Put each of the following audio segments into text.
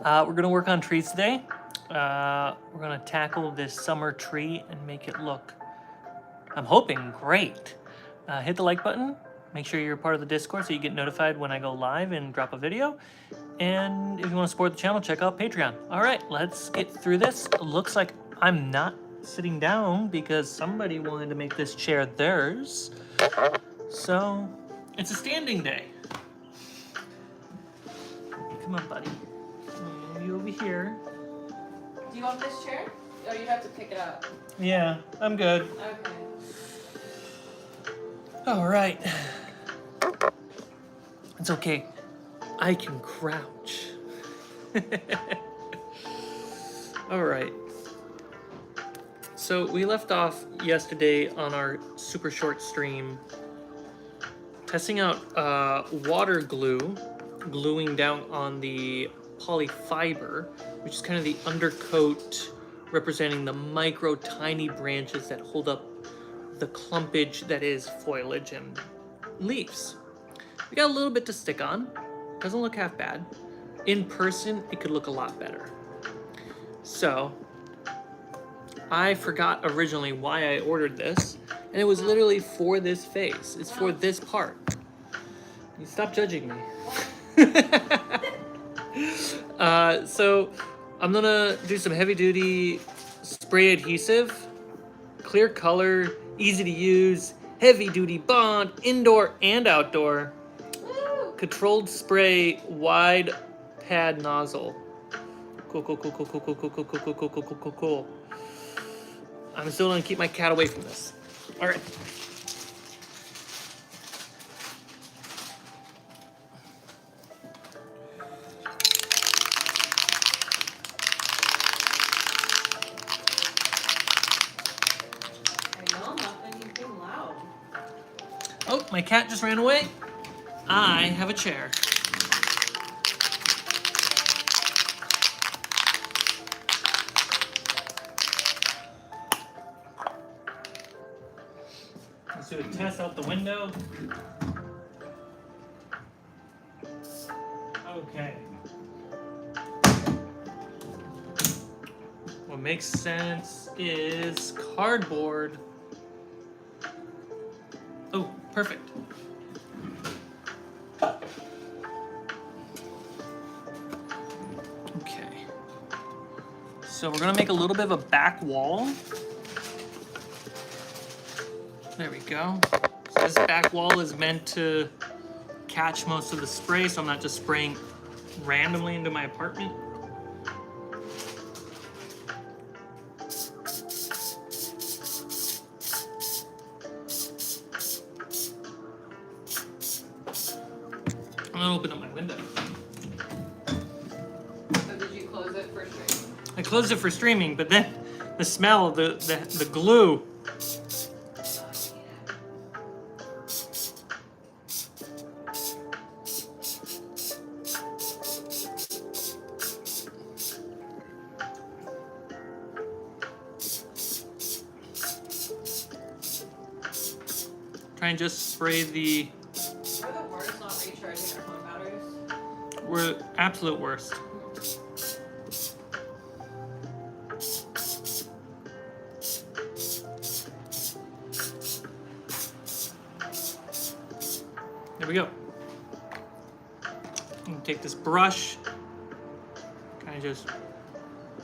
We're gonna work on trees today. We're gonna tackle this summer tree and make it look, I'm hoping, great. Hit the like button. Make sure you're part of the Discord so you get notified when I go live and drop a video. And if you want to support the channel, check out Patreon. All right, let's get through this. It looks like I'm not sitting down because somebody wanted to make this chair theirs. So it's a standing day. Come on, buddy. You over here. Do you want this chair? Or you have to pick it up? Yeah, I'm good. Okay. All right. It's okay. I can crouch. All right. So we left off yesterday on our super short stream testing out water glue, gluing down on the polyfiber, which is kind of the undercoat representing the micro tiny branches that hold up the clumpage that is foliage and leaves. We got a little bit to stick on. Doesn't look half bad. In person, it could look a lot better. So, I forgot originally why I ordered this, and it was literally for this face. It's for this part. You stop judging me. So, I'm gonna do some heavy duty spray adhesive, clear color, easy to use, heavy duty bond, indoor and outdoor, controlled spray, wide pad nozzle. Cool, cool, cool, cool, cool, cool, cool, cool, cool, cool, cool, cool, cool, cool. I'm still gonna keep my cat away from this. All right. Oh, my cat just ran away. I have a chair. Let's do a test out the window. Okay. What makes sense is cardboard. Oh, perfect. Okay. So we're gonna make a little bit of a back wall. There we go. So this back wall is meant to catch most of the spray, so I'm not just spraying randomly into my apartment. I'm gonna open up my window. So did you close it for streaming? I closed it for streaming, but then the smell of the glue. Try and just spray the. We're the worst not recharging our phone batteries. We're absolute worst. There we go. I'm gonna take this brush, kind of just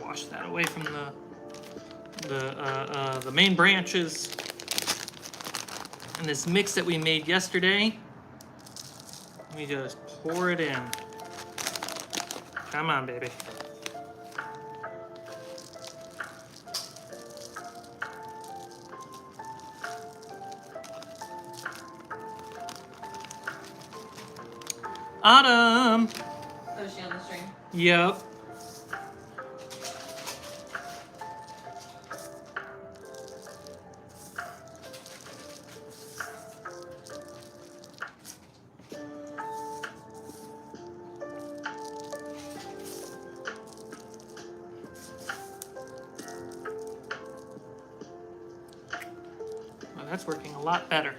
wash that away from the main branches. And this mix that we made yesterday, let me just pour it in. Come on, baby. Autumn! Oh, is she on the stream? Yep. Well, that's working a lot better.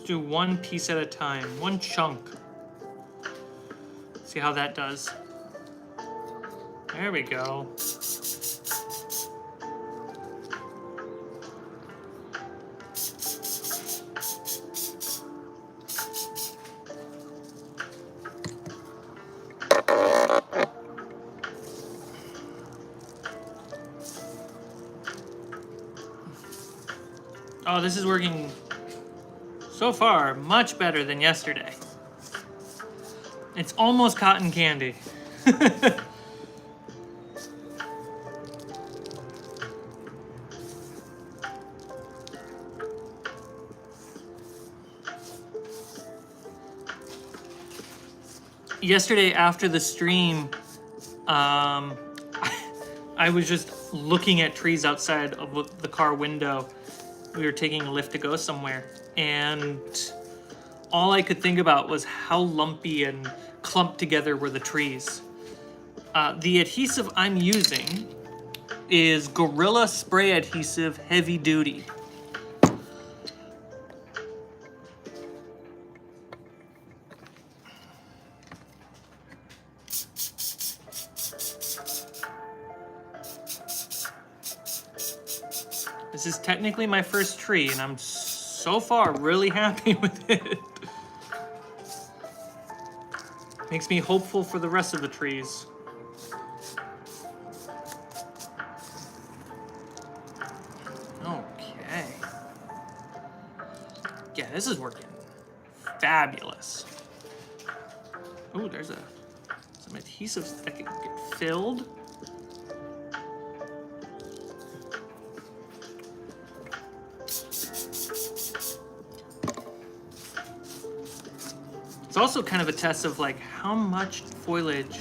do one piece at a time, one chunk. See how that does. There we go. Oh, this is working so far much better than yesterday. It's almost cotton candy. Yesterday after the stream, I was just looking at trees outside of the car window. We were taking a lift to go somewhere, and all I could think about was how lumpy and clumped together were the trees. The adhesive I'm using is Gorilla Spray Adhesive Heavy Duty. This is technically my first tree, and I'm so far really happy with it. Makes me hopeful for the rest of the trees. Okay. Yeah, this is working fabulous. Oh, there's some adhesives that can get filled. It's also kind of a test of like how much foliage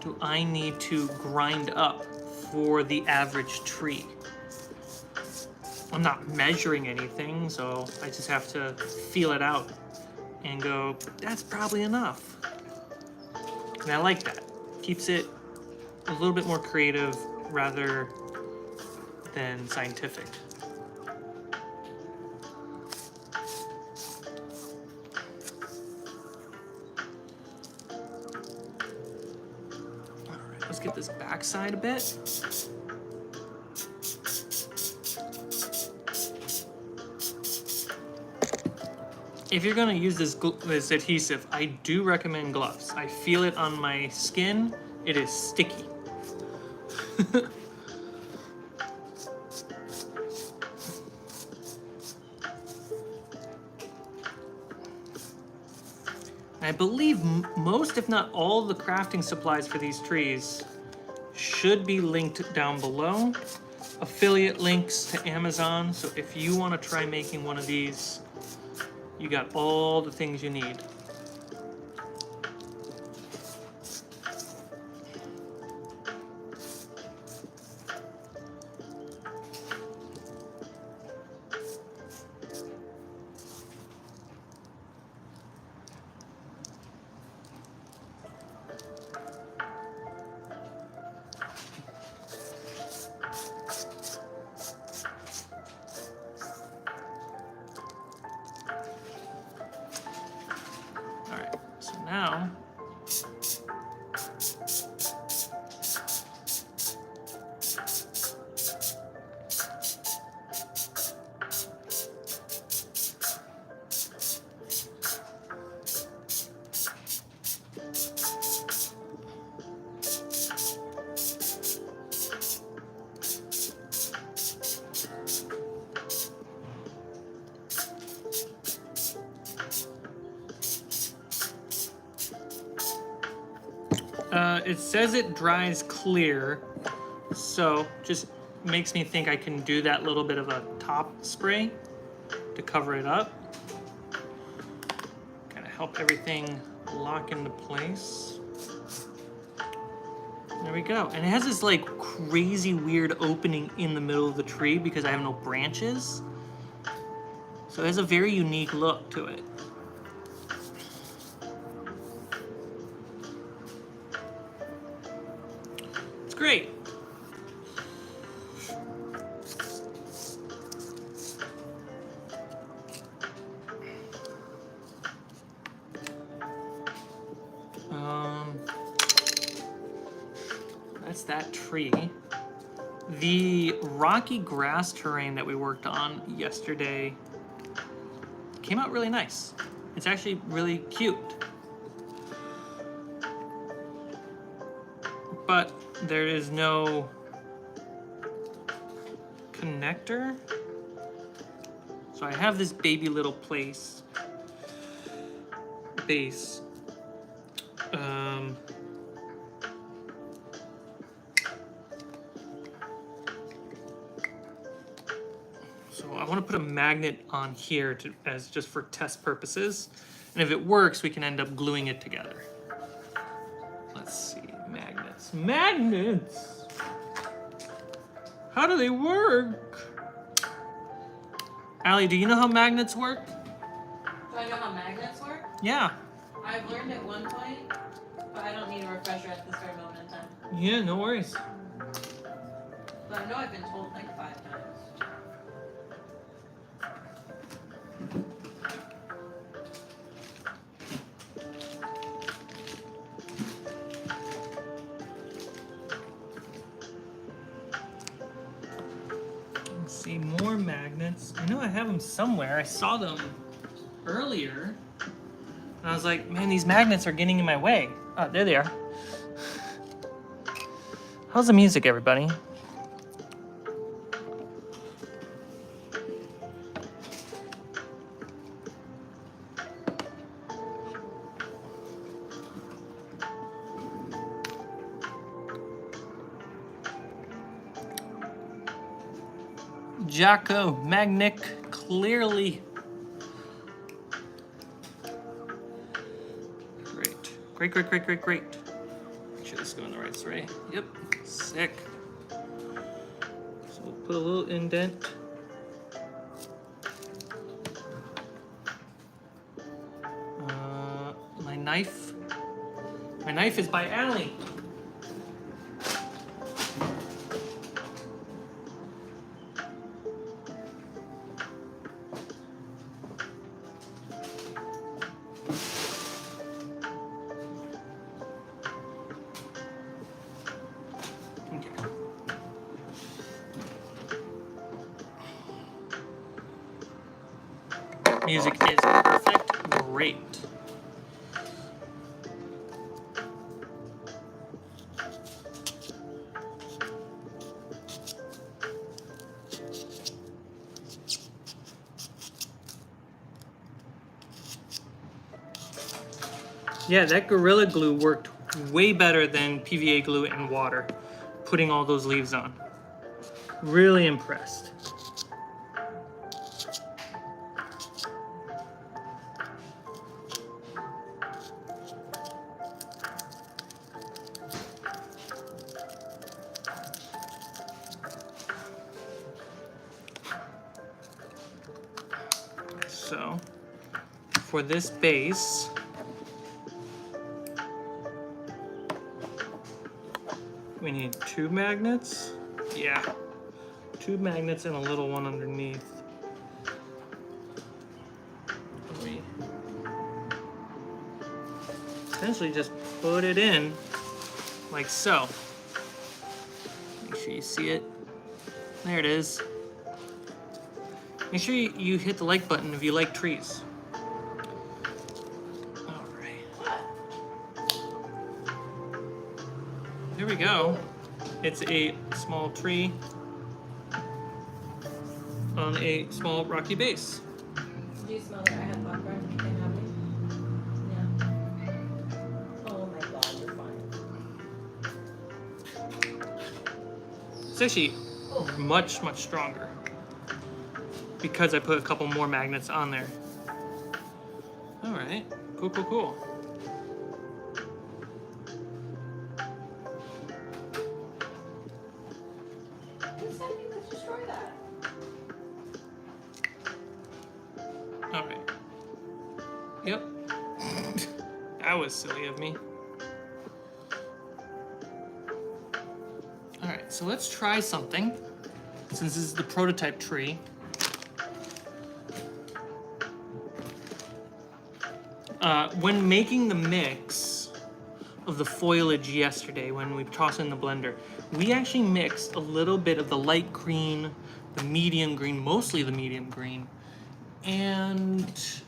do I need to grind up for the average tree. I'm not measuring anything, so I just have to feel it out and go, that's probably enough. And I like that. Keeps it a little bit more creative rather than scientific. Let's get this backside a bit. If you're gonna use this adhesive, I do recommend gloves. I feel it on my skin. It is sticky. I believe most, if not all, the crafting supplies for these trees should be linked down below. Affiliate links to Amazon, so if you want to try making one of these, you got all the things you need. Now, it says it dries clear, so just makes me think I can do that little bit of a top spray to cover it up. Kind of help everything lock into place. There we go. And it has this like crazy weird opening in the middle of the tree because I have no branches. So it has a very unique look to it. Great. that tree. The rocky grass terrain that we worked on yesterday came out really nice. It's actually really cute. But there is no connector. So I have this baby little base. So I want to put a magnet on here as just for test purposes. And if it works, we can end up gluing it together. Let's see, magnets. Magnets! How do they work? Allie, do you know how magnets work? Do I know how magnets work? Yeah. I've learned at one point, but I don't need a refresher at this very moment in time. Yeah, no worries. But I know I've been told like 5 times. Let's see, more magnets. I know I have them somewhere. I saw them earlier. And I was like, man, these magnets are getting in my way. Oh, there they are. How's the music, everybody? Jocko, Magnic, clearly. Great. Great. Make sure this is going the right way. Yep, sick. So we'll put a little indent. My knife. My knife is by Allie. Music is perfect. Great. Yeah, that Gorilla Glue worked way better than PVA glue and water, putting all those leaves on. Really impressed. So, for this base, we need 2 magnets. Yeah, 2 magnets and a little one underneath. We essentially just put it in like so. Make sure you see it. There it is. Make sure you hit the like button if you like trees. All right. There we go. It's a small tree on a small rocky base. Do you smell that I have popcorn? You can have me? Yeah. Oh my god, you're fine. It's actually much stronger because I put a couple more magnets on there. All right, cool. Let's destroy that. All right. Yep. That was silly of me. All right, so let's try something. Since this is the prototype tree. When making the mix of the foliage yesterday, when we tossed it in the blender, we actually mixed a little bit of the light green, the medium green, mostly the medium green, and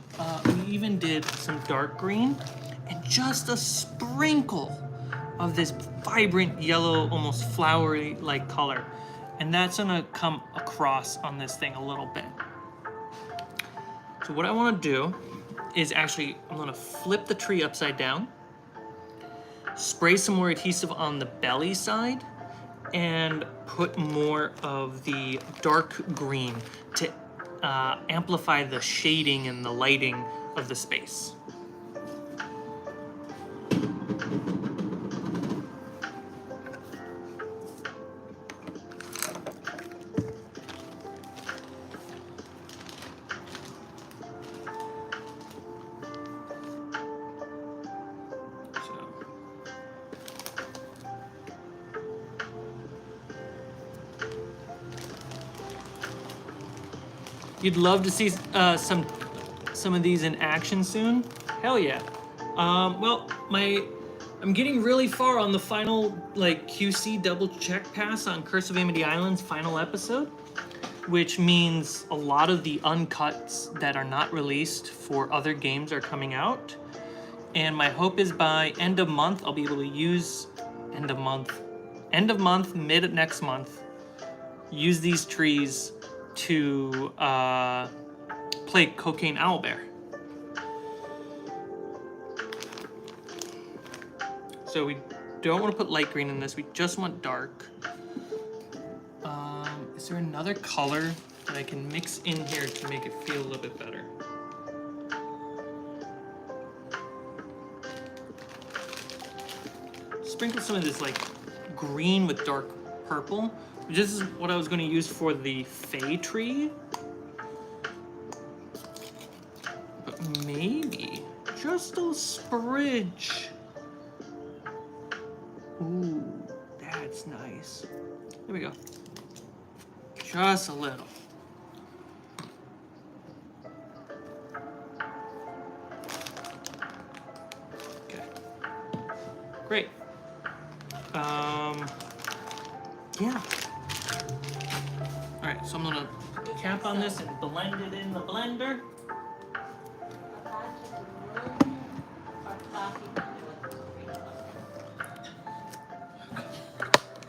we even did some dark green and just a sprinkle of this vibrant yellow, almost flowery like color. And that's gonna come across on this thing a little bit. So what I wanna do is actually, I'm gonna flip the tree upside down, spray some more adhesive on the belly side, and put more of the dark green to amplify the shading and the lighting of the space. You'd love to see some of these in action soon? Hell yeah. Well, I'm getting really far on the final like QC double check pass on Curse of Amity Island's final episode, which means a lot of the uncuts that are not released for other games are coming out. And my hope is by end of month, I'll be able to use end of month, mid next month, use these trees to play Cocaine Owlbear. So we don't want to put light green in this, we just want dark. Is there another color that I can mix in here to make it feel a little bit better? Sprinkle some of this like green with dark purple. This is what I was going to use for the Fey tree. But maybe just a spridge. Ooh, that's nice. There we go. Just a little. Okay. Great. Yeah. All right, so I'm gonna cap on this and blend it in the blender.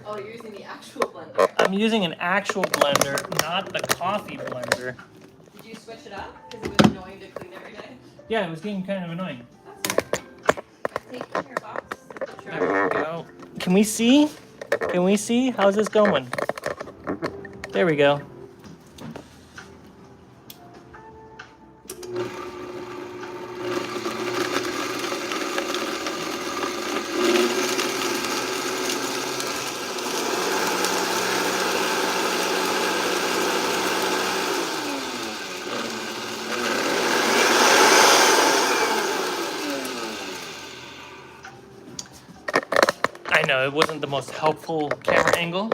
Oh, you're using the actual blender. I'm using an actual blender, not the coffee blender. Did you switch it up? Because it was annoying to clean every day. Yeah, it was getting kind of annoying. That's fair. Take it in your box. There we go. Can we see? Can we see? How's this going? There we go. I know it wasn't the most helpful camera angle.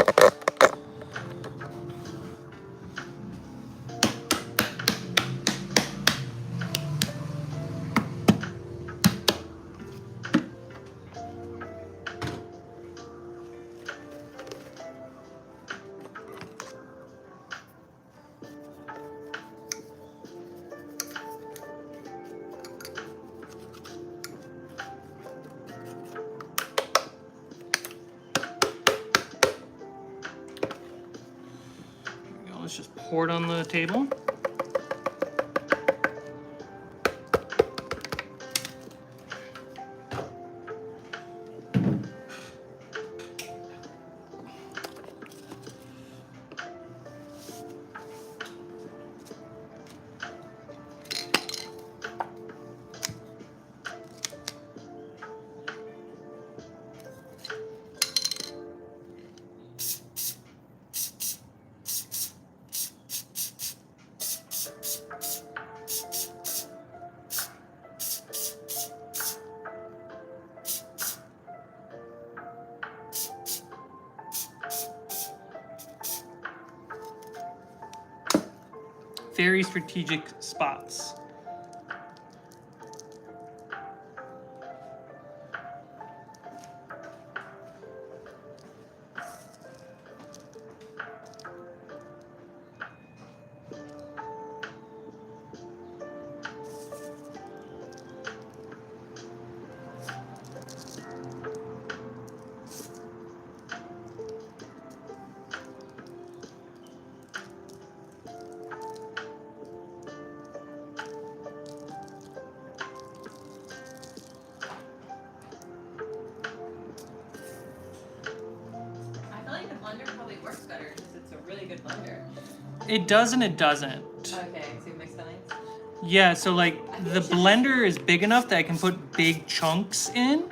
Let's just pour it on the table. Very strategic spots. blender. It does and it doesn't. Okay, so mixed feelings. Yeah, so like the should blender is big enough that I can put big chunks in,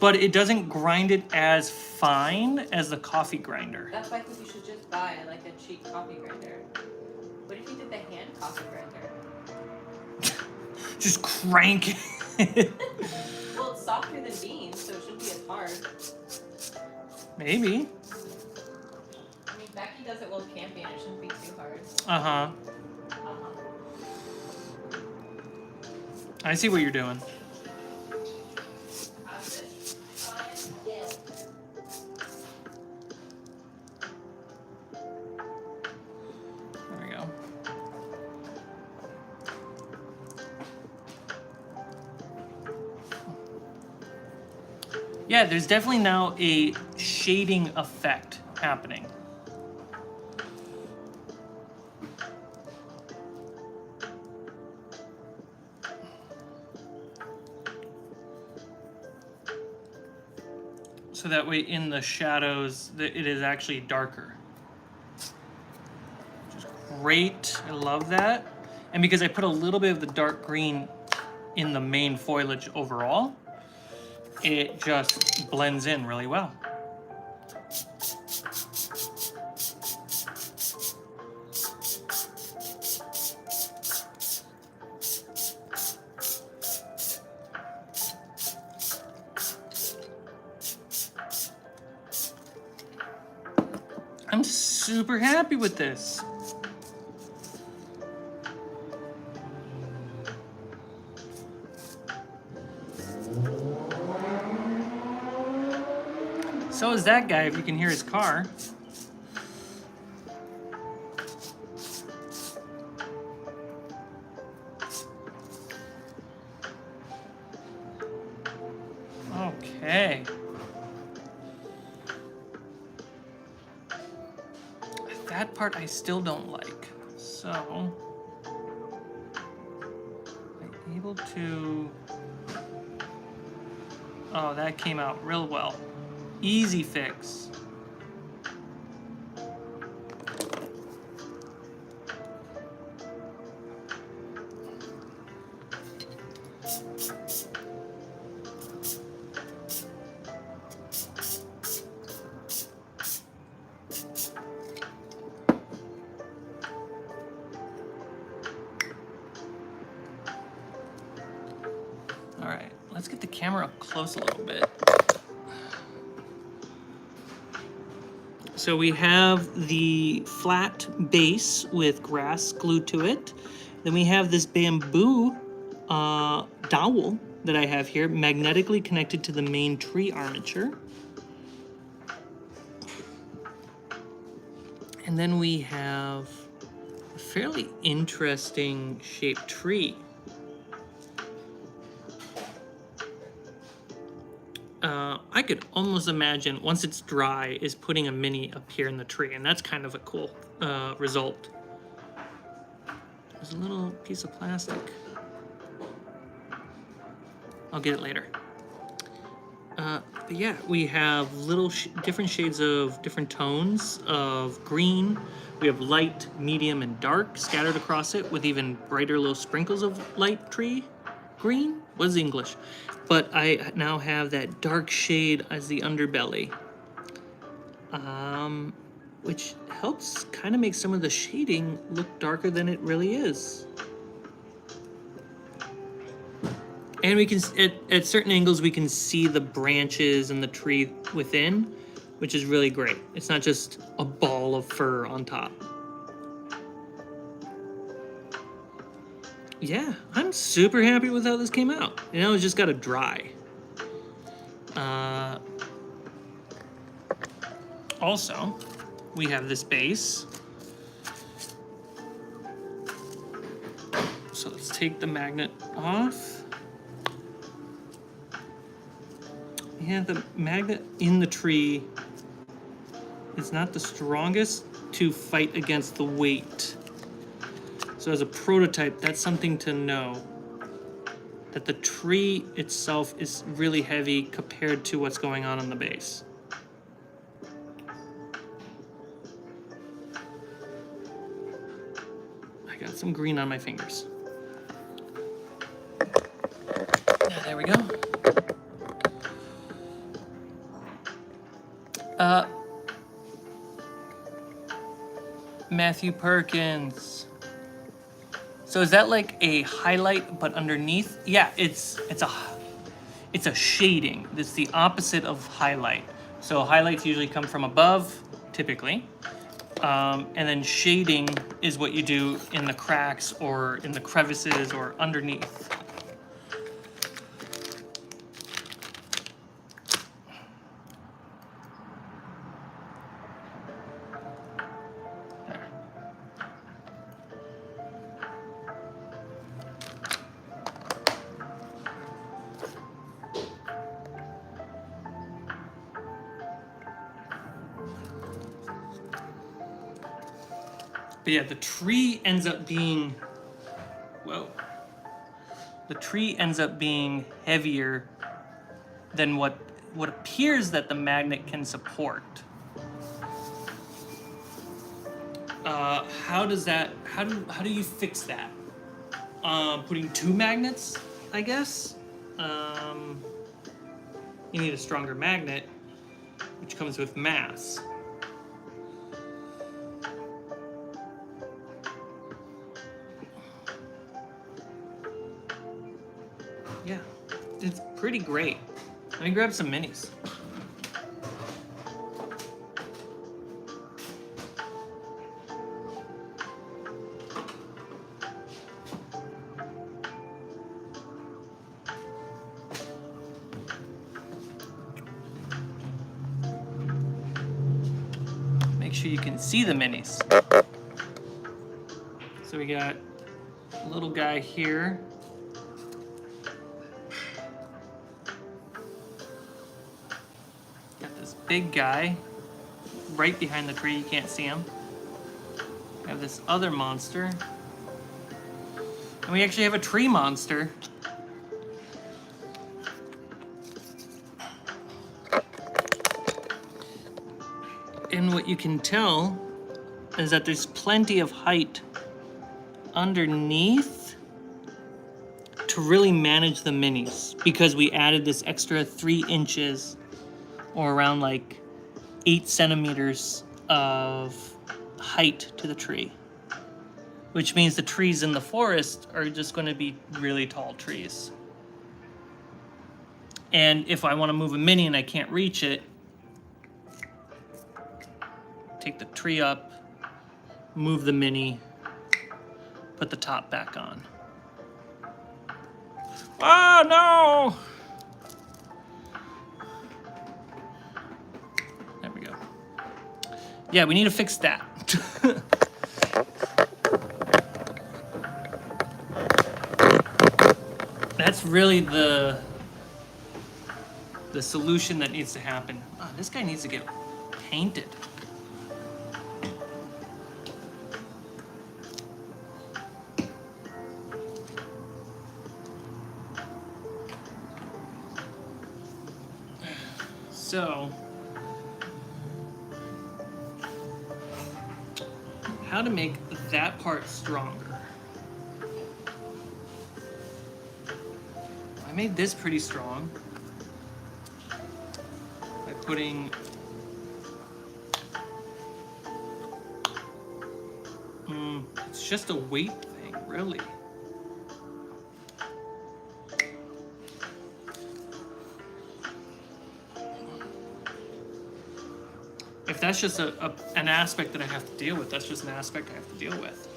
but it doesn't grind it as fine as the coffee grinder. That's why I think you should just buy like a cheap coffee grinder. What if you did the hand coffee grinder? Just crank it. Well, it's softer than beans, so it shouldn't be as hard. Maybe. I mean, Becky does it while camping, and it shouldn't be too hard. Uh-huh. I see what you're doing. There we go. Yeah, there's definitely now a shading effect happening. So that way in the shadows, it is actually darker. Which is great, I love that. And because I put a little bit of the dark green in the main foliage overall, it just blends in really well. I'm super happy with this. So is that guy, if you can hear his car. Okay. That part I still don't like. So, I'm able to... Oh, that came out real well. Easy fix. All right, let's get the camera up close a little bit. So we have the flat base with grass glued to it. Then we have this bamboo dowel that I have here, magnetically connected to the main tree armature. And then we have a fairly interesting shaped tree. I could almost imagine, once it's dry, is putting a mini up here in the tree, and that's kind of a cool result. There's a little piece of plastic. I'll get it later. But yeah, we have little different shades of different tones of green. We have light, medium, and dark scattered across it, with even brighter little sprinkles of light tree green. What is English? But I now have that dark shade as the underbelly, which helps kind of make some of the shading look darker than it really is. And we can, at certain angles, we can see the branches and the tree within, which is really great. It's not just a ball of fur on top. Yeah, I'm super happy with how this came out. And now it's just got to dry. Also, we have this base. So let's take the magnet off. And the magnet in the tree is not the strongest to fight against the weight. So as a prototype, that's something to know. That the tree itself is really heavy compared to what's going on the base. I got some green on my fingers. There we go. Matthew Perkins. So is that like a highlight but underneath? Yeah, it's a shading. It's the opposite of highlight. So highlights usually come from above, typically. And then shading is what you do in the cracks or in the crevices or underneath. But yeah, the tree ends up being, whoa. The tree ends up being heavier than what appears that the magnet can support. How do you fix that? Putting two magnets, I guess. You need a stronger magnet, which comes with mass. Yeah, it's pretty great. Let me grab some minis. Make sure you can see the minis. So we got a little guy here. Got this big guy right behind the tree, you can't see him. We have this other monster. And we actually have a tree monster. And what you can tell is that there's plenty of height underneath to really manage the minis, because we added this extra 3 inches or around like 8 centimeters of height to the tree, which means the trees in the forest are just going to be really tall trees. And if I want to move a mini and I can't reach it, take the tree up, move the mini, put the top back on. Oh no! There we go. Yeah, we need to fix that. That's really the solution that needs to happen. Oh, this guy needs to get painted. So, how to make that part stronger? I made this pretty strong by putting it's just a weight thing, really. If that's just an aspect that I have to deal with, that's just an aspect I have to deal with.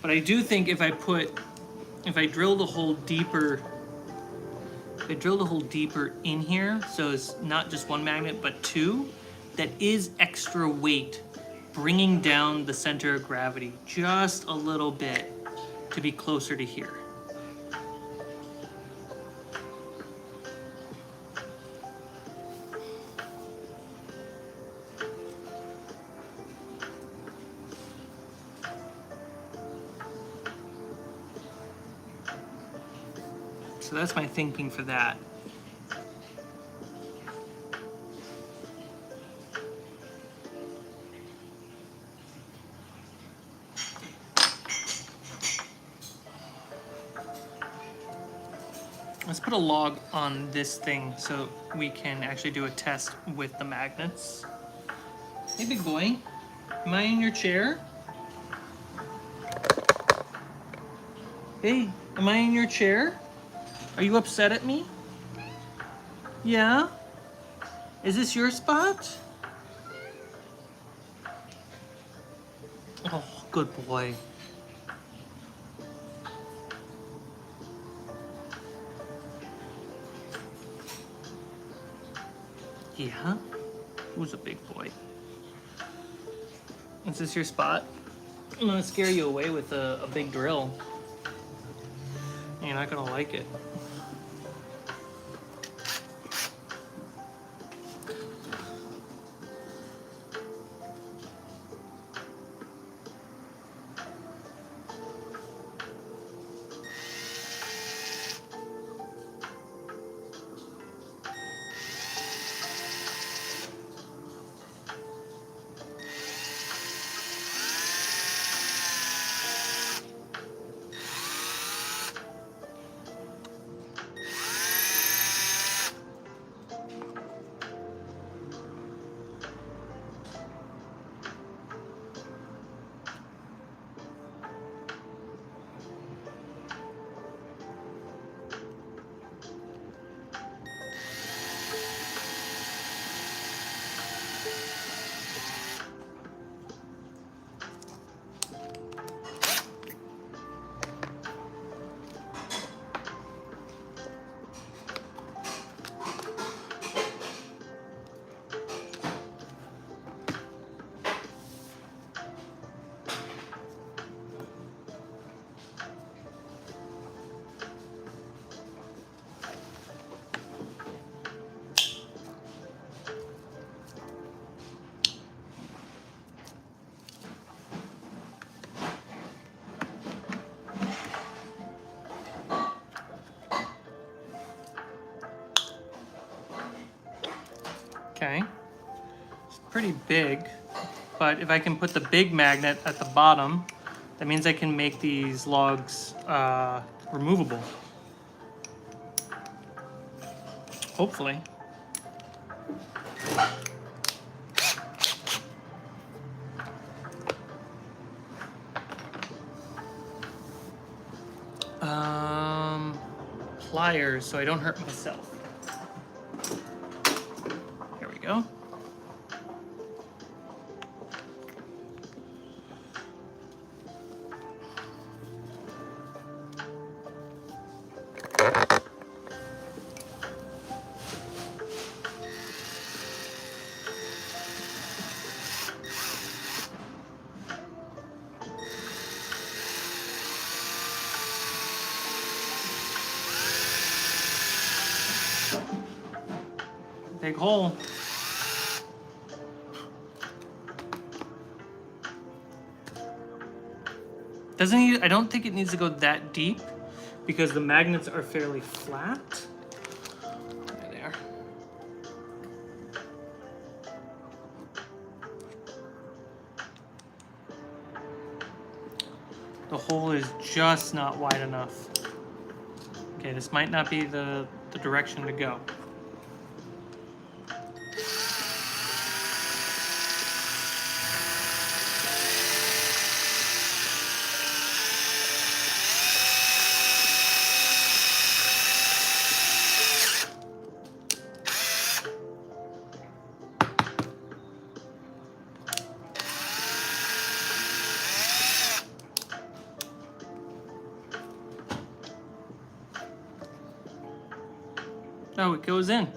But I do think if I drill the hole deeper, in here, so it's not just one magnet, but 2, that is extra weight, bringing down the center of gravity just a little bit to be closer to here. So that's my thinking for that. put a log on this thing so we can actually do a test with the magnets. Hey, big boy. Am I in your chair? Hey, am I in your chair? Are you upset at me? Yeah? Is this your spot? Oh, good boy. Yeah? Who's a big boy? Is this your spot? I'm gonna scare you away with a big drill. You're not gonna like it. Okay. It's pretty big, but if I can put the big magnet at the bottom, that means I can make these logs removable. Hopefully. Pliers so I don't hurt myself. There we go. Big hole. Doesn't need, I don't think it needs to go that deep because the magnets are fairly flat. There. The hole is just not wide enough. Okay, this might not be the direction to go. Oh, it goes in.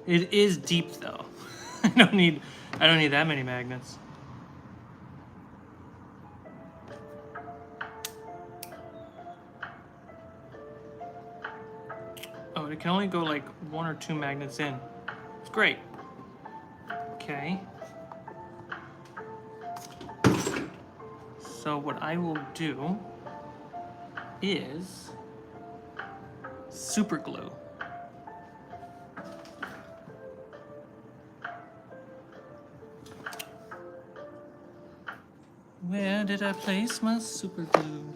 It is deep though. I don't need that many magnets. Oh, it can only go like 1 or 2 magnets in. It's great. Okay. So what I will do is super glue. Where did I place my super glue?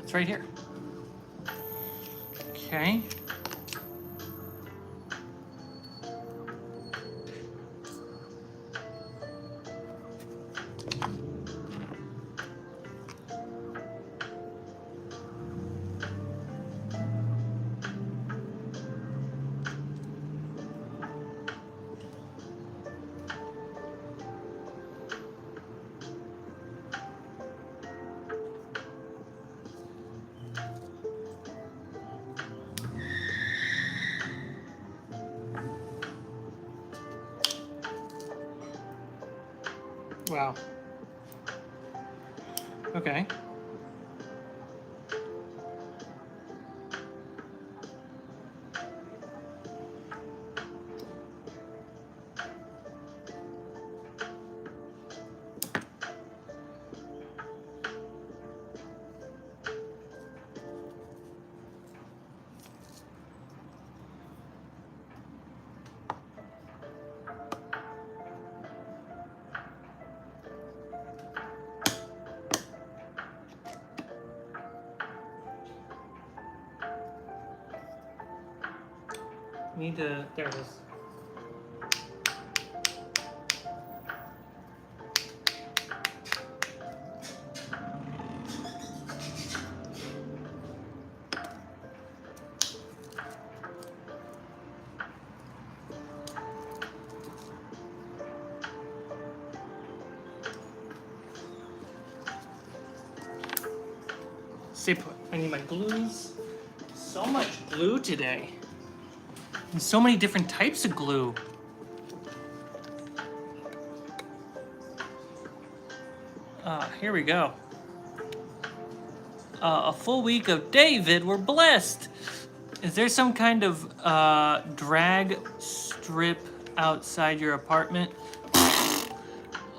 It's right here. Okay. Wow. Okay. Need to, there it is. Stay put. I need my glues. So much glue today. And so many different types of glue. Here we go. A full week of David. We're blessed. Is there some kind of drag strip outside your apartment?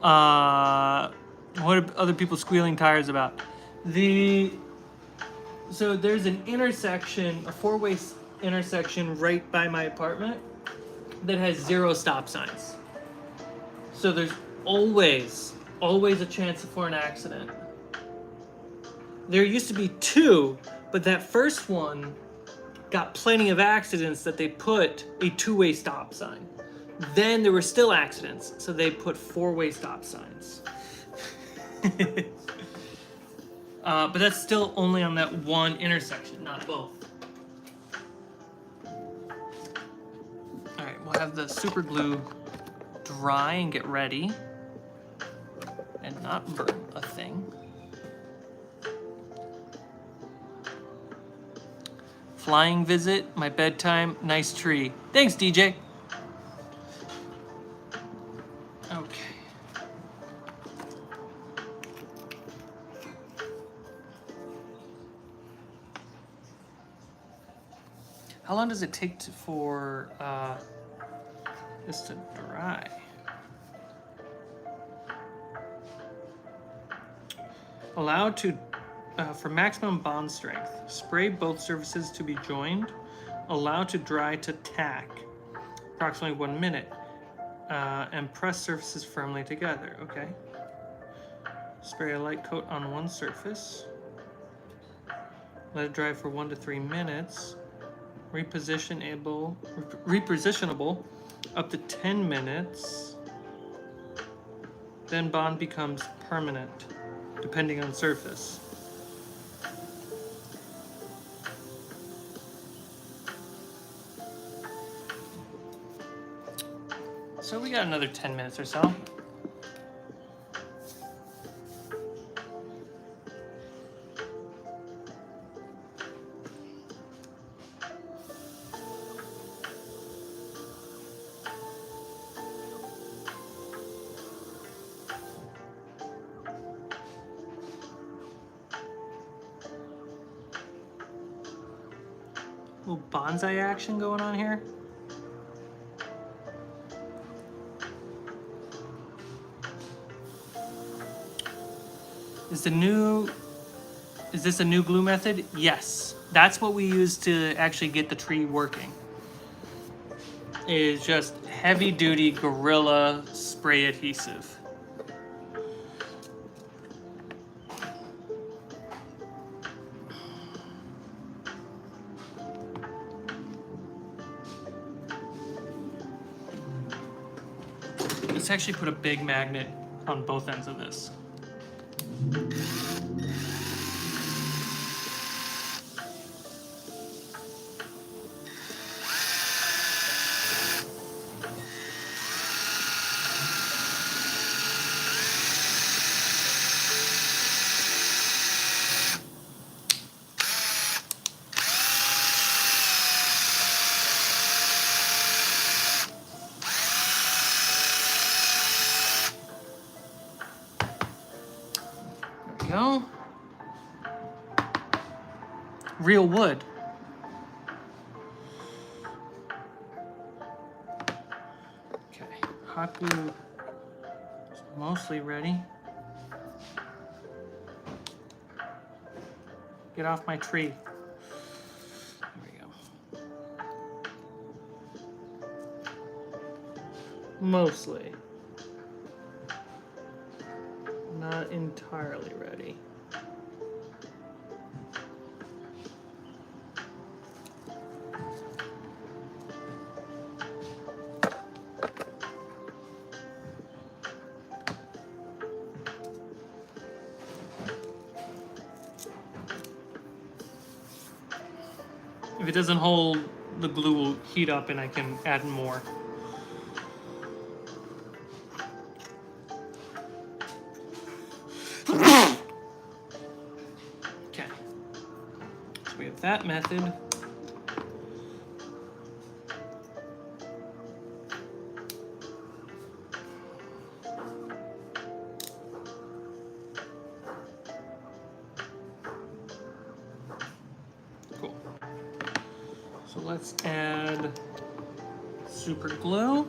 What are other people squealing tires about? So there's an intersection, a four-way intersection right by my apartment that has 0 stop signs. So there's always a chance for an accident. There used to be 2, but that first one got plenty of accidents that they put a 2-way stop sign. Then there were still accidents, so they put 4-way stop signs. But that's still only on that one intersection, not both. All right, we'll have the super glue dry and get ready and not burn a thing. Flying visit, my bedtime, nice tree. Thanks, DJ. Okay. How long does it take for this to dry? Allowed to, for maximum bond strength, spray both surfaces to be joined. Allowed to dry to tack, approximately 1 minute, and press surfaces firmly together. Okay. Spray a light coat on one surface. Let it dry for 1 to 3 minutes. Repositionable up to 10 minutes. Then bond becomes permanent, depending on surface. So we got another 10 minutes or so. Little bonsai action going on here. Is this a new glue method? Yes. That's what we use to actually get the tree working. Is just heavy duty Gorilla spray adhesive. Let's actually put a big magnet on both ends of this. Go. Real wood. Okay, hot glue is mostly ready. Get off my tree. There we go. Mostly. Not entirely ready. If it doesn't hold, the glue will heat up and I can add more. Okay, so we have that method. Cool. So let's add super glue.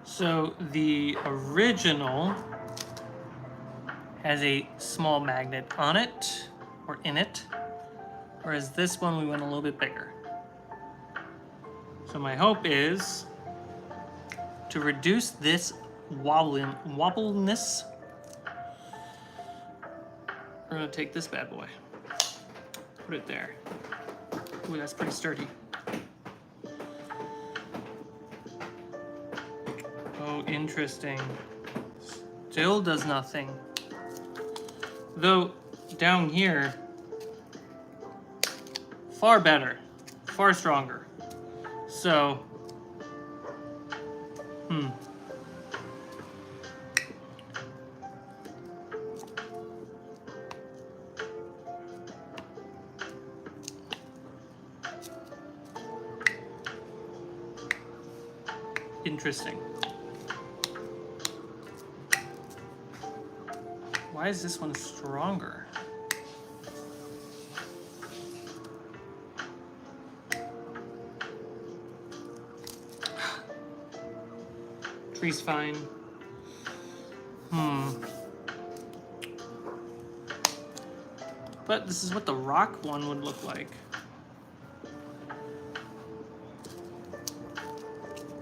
So the original has a small magnet on it, or in it, whereas this one we went a little bit bigger. So my hope is to reduce this wobbliness. We're gonna take this bad boy, put it there. Ooh, that's pretty sturdy. Oh, interesting. Still does nothing. Though, down here, far better, far stronger. So, interesting. Why is this one stronger? Tree's fine. But this is what the rock one would look like.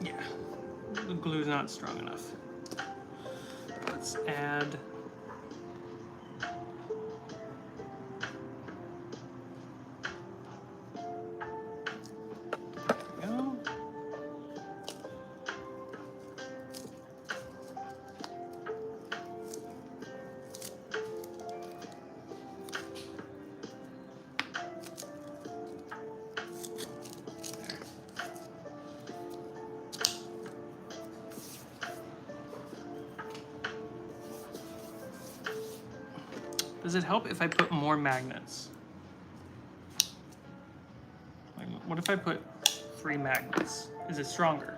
Yeah, the glue's not strong enough. Let's add Does it help if I put more magnets? Like, what if I put 3 magnets? Is it stronger?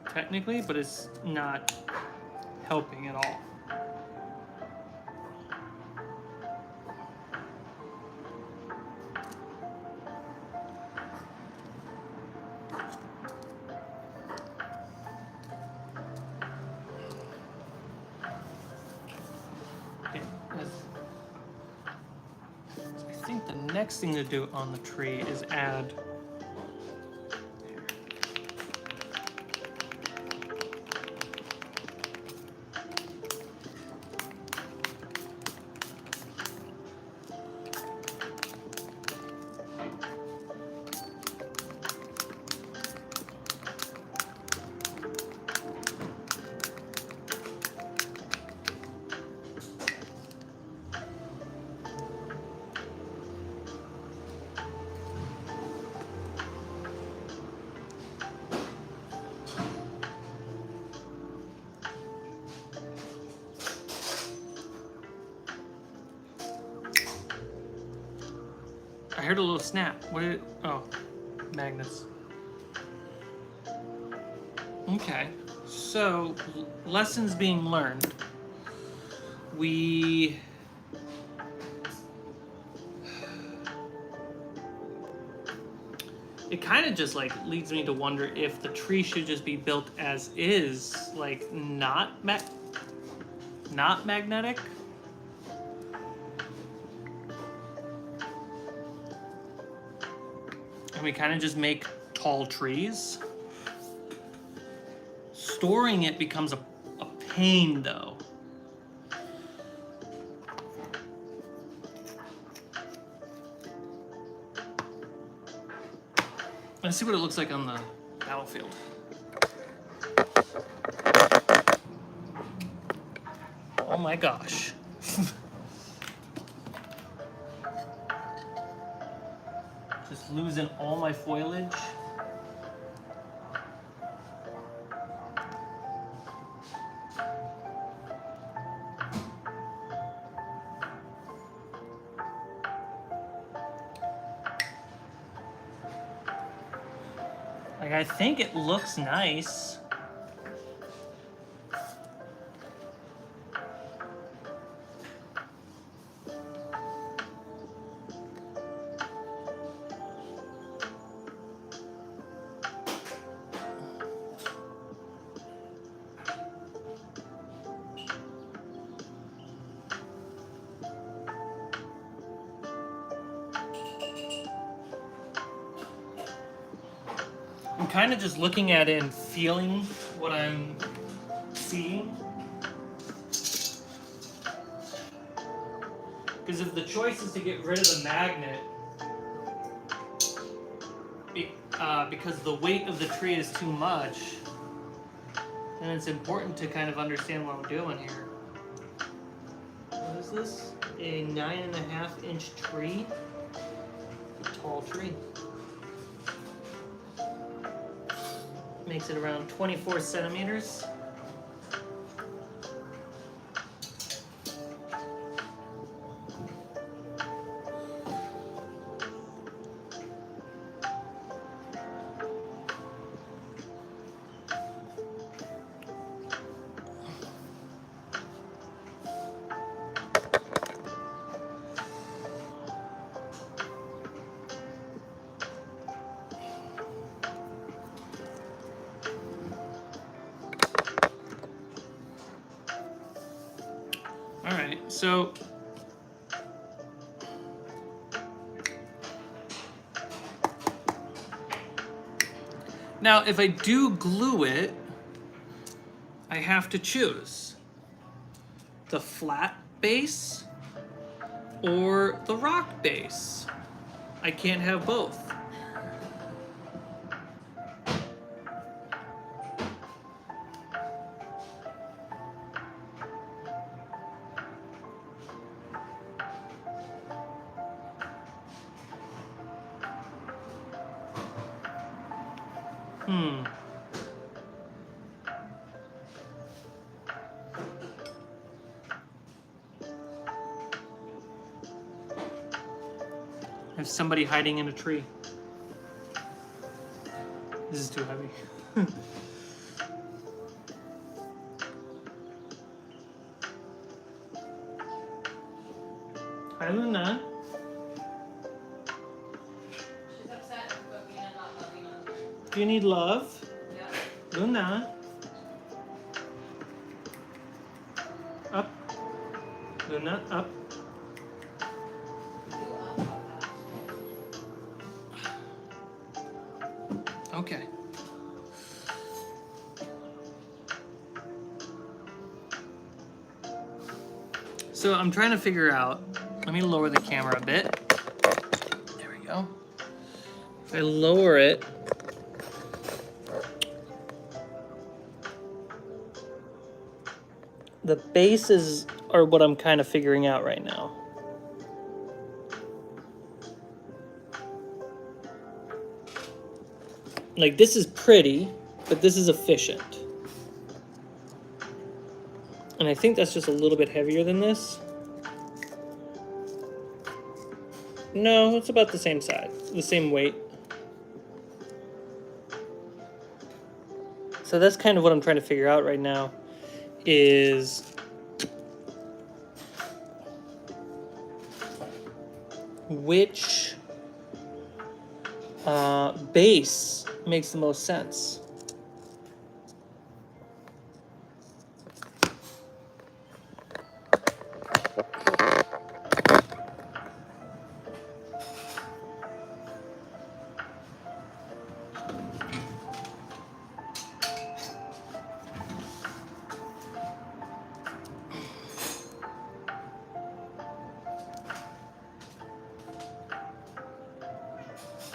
technically, but it's not helping at all. Okay, I think the next thing to do on the tree is add I heard a little snap. What did it? Oh, magnets. Okay, so lessons being learned. It kind of just like leads me to wonder if the tree should just be built as is, like not magnetic. And we kind of just make tall trees. Storing it becomes a pain though. Let's see what it looks like on the battlefield. Oh my gosh. Just losing all my foliage. Like, I think it looks nice. I'm kind of just looking at it and feeling what I'm seeing. Because if the choice is to get rid of the magnet, because the weight of the tree is too much, then it's important to kind of understand what I'm doing here. What is this? A 9.5-inch tree? A tall tree. Makes it around 24 centimeters. All right, so now if I do glue it, I have to choose the flat base or the rock base. I can't have both. There's somebody hiding in a tree. This is too heavy. Hi, Luna. She's upset with me and not loving on her. Do you need love? Yeah. Luna. Up. Luna, up. You up, Okay. So I'm trying to figure out, let me lower the camera a bit. There we go. If I lower it, the bases are what I'm kind of figuring out right now. Like, this is pretty, but this is efficient. And I think that's just a little bit heavier than this. No, it's about the same size, the same weight. So that's kind of what I'm trying to figure out right now, is which base makes the most sense.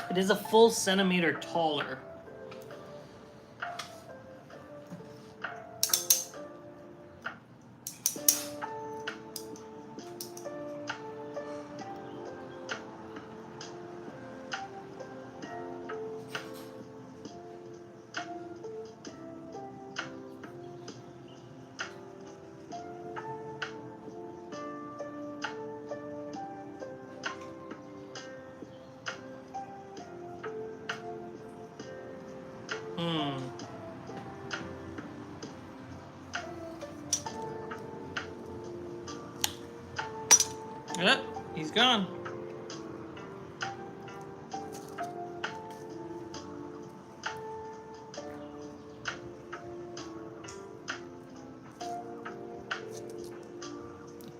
It is a full centimeter taller. Yep, he's gone.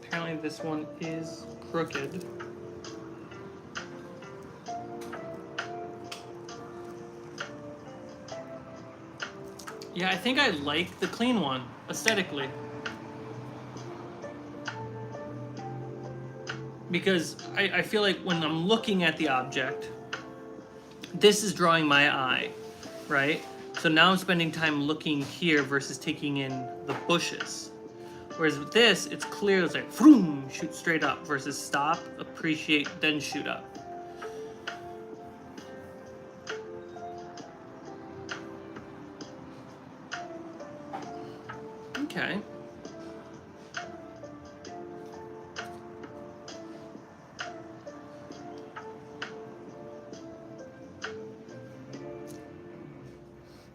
Apparently this one is crooked. Yeah, I think I like the clean one, aesthetically. Because I feel like when I'm looking at the object, this is drawing my eye, right? So now I'm spending time looking here versus taking in the bushes. Whereas with this, it's clear, it's like, vroom, shoot straight up, versus stop, appreciate, then shoot up. Okay.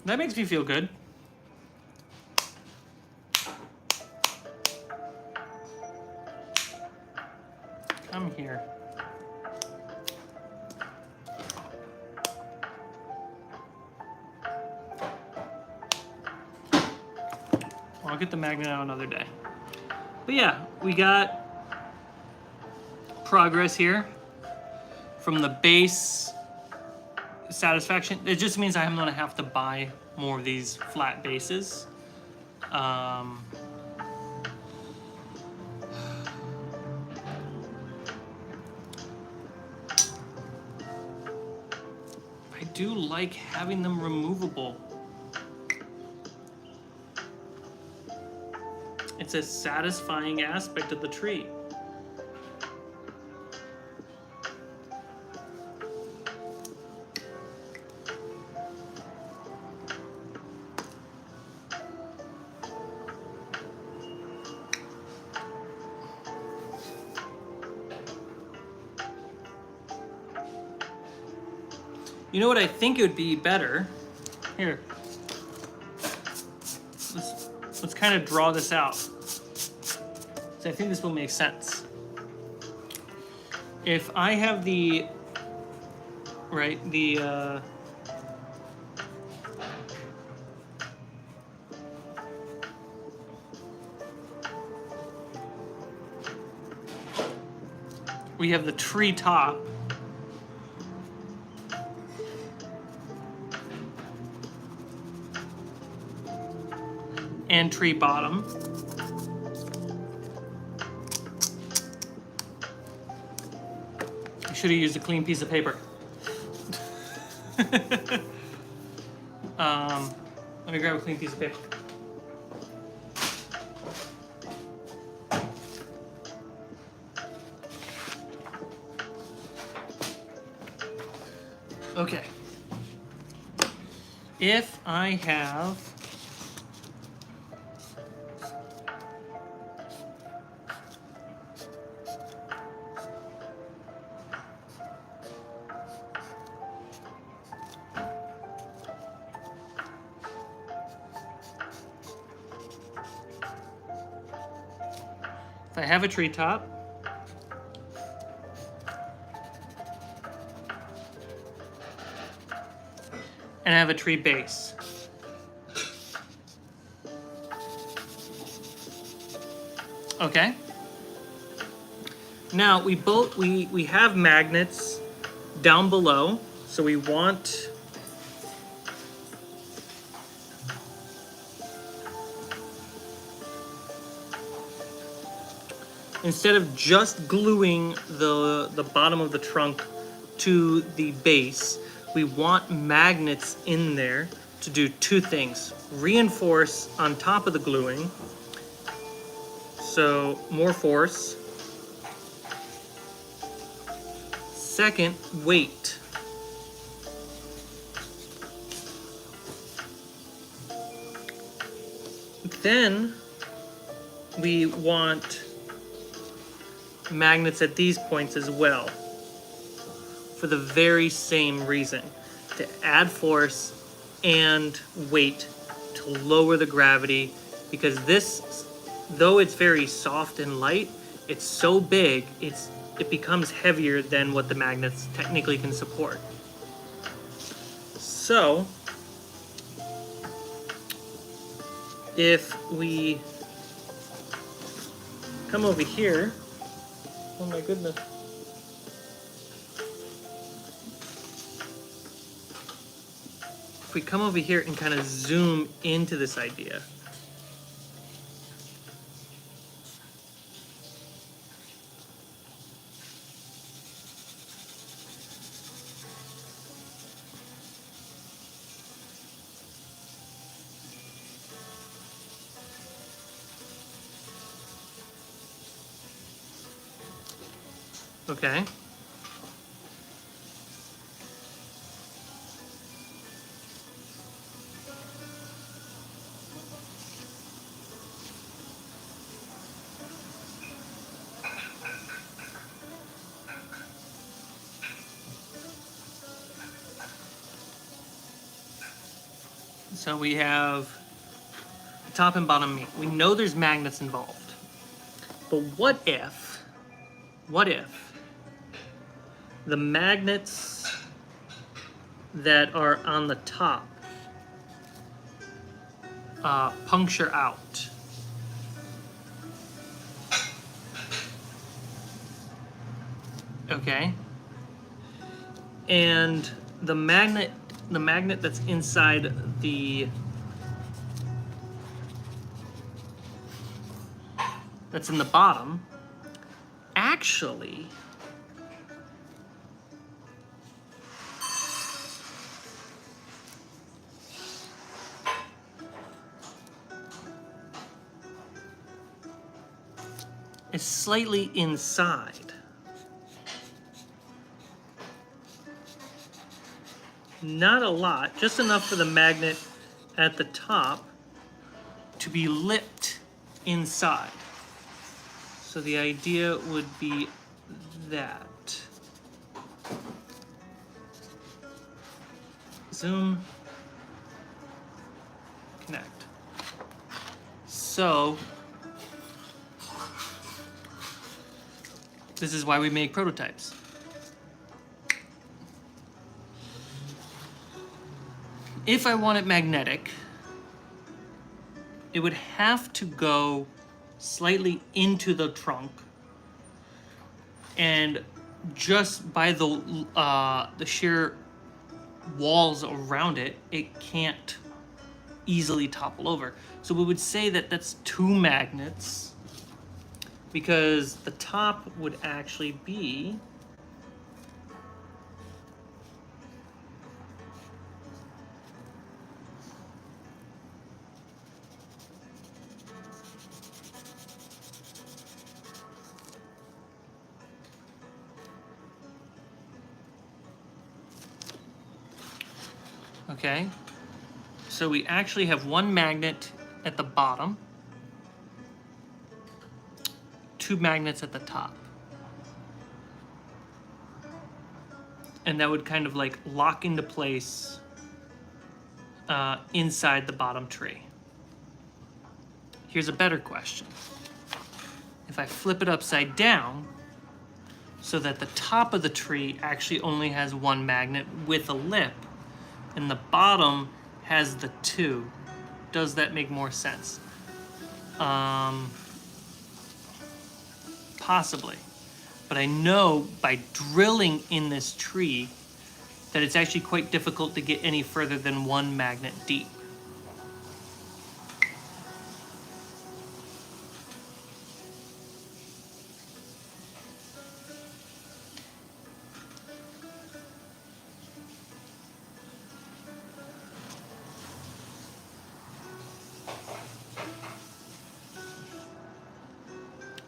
That makes me feel good. Come here. I'll get the magnet out another day. But yeah, we got progress here from the base satisfaction. It just means I'm gonna have to buy more of these flat bases. I do like having them removable. It's a satisfying aspect of the tree. You know what I think it would be better? Here. Let's kind of draw this out. So I think this will make sense. if I have the we have the tree top and tree bottom. I should have used a clean piece of paper. Let me grab a clean piece of paper. Okay. If I have a treetop, and I have a tree base. Okay. Now we have magnets down below, so we want instead of just gluing the bottom of the trunk to the base, we want magnets in there to do two things. Reinforce on top of the gluing, so more force. Second, weight. Then we want magnets at these points as well, for the very same reason, to add force and weight to lower the gravity, because this, though it's very soft and light, it's so big, it becomes heavier than what the magnets technically can support. So if we come over here, oh my goodness. If we come over here and kind of zoom into this idea. Okay. So we have the top and bottom meet. We know there's magnets involved. But what if the magnets that are on the top puncture out? Okay. And the magnet that's inside that's in the bottom actually is slightly inside. Not a lot, just enough for the magnet at the top to be lipped inside. So the idea would be that. Zoom, connect. So this is why we make prototypes. if I want it magnetic, it would have to go slightly into the trunk, and just by the sheer walls around it, it can't easily topple over. So we would say that that's 2 magnets, because the top would actually be okay. So we actually have 1 magnet at the bottom, 2 magnets at the top. And that would kind of like lock into place inside the bottom tree. Here's a better question. If I flip it upside down so that the top of the tree actually only has 1 magnet with a lip, and the bottom has the 2, does that make more sense? Possibly. But I know by drilling in this tree that it's actually quite difficult to get any further than 1 magnet deep.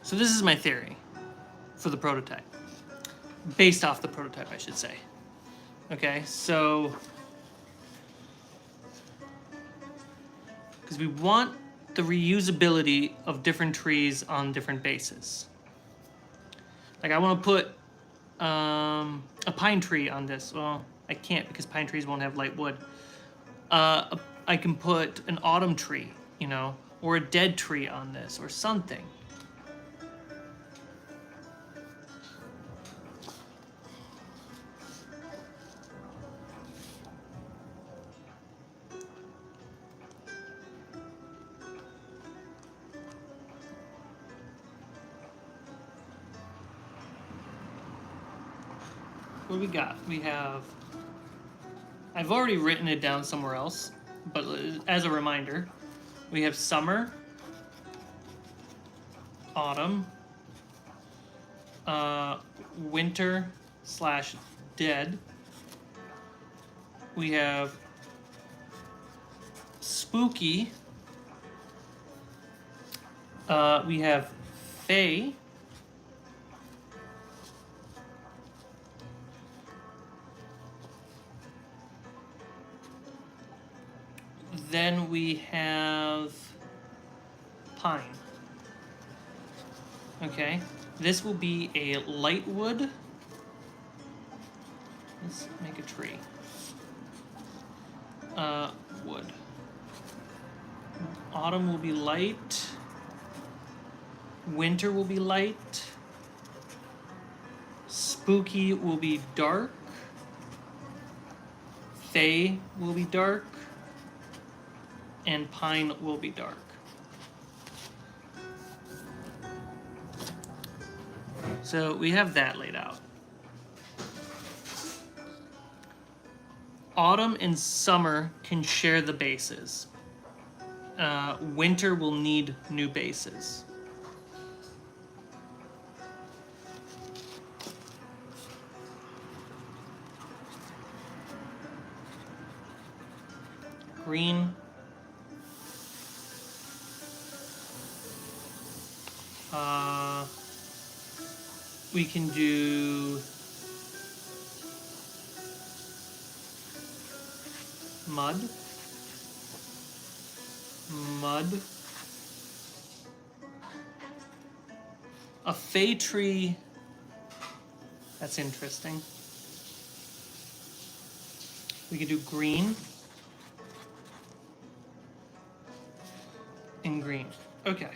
So this is my theory for the prototype. Based off the prototype, I should say. Okay, so because we want the reusability of different trees on different bases. Like I want to put a pine tree on this. Well, I can't because pine trees won't have light wood. I can put an autumn tree, you know, or a dead tree on this or something. What do we got? We have, I've already written it down somewhere else, but as a reminder, we have summer, autumn, winter / dead. We have spooky. We have fae. Then we have pine. Okay, this will be a light wood. Let's make a tree. Wood. Autumn will be light. Winter will be light. Spooky will be dark. Fae will be dark. And pine will be dark. So we have that laid out. Autumn and summer can share the bases. Winter will need new bases. Green. We can do mud. A fae tree. That's interesting. We could do green and green. Okay.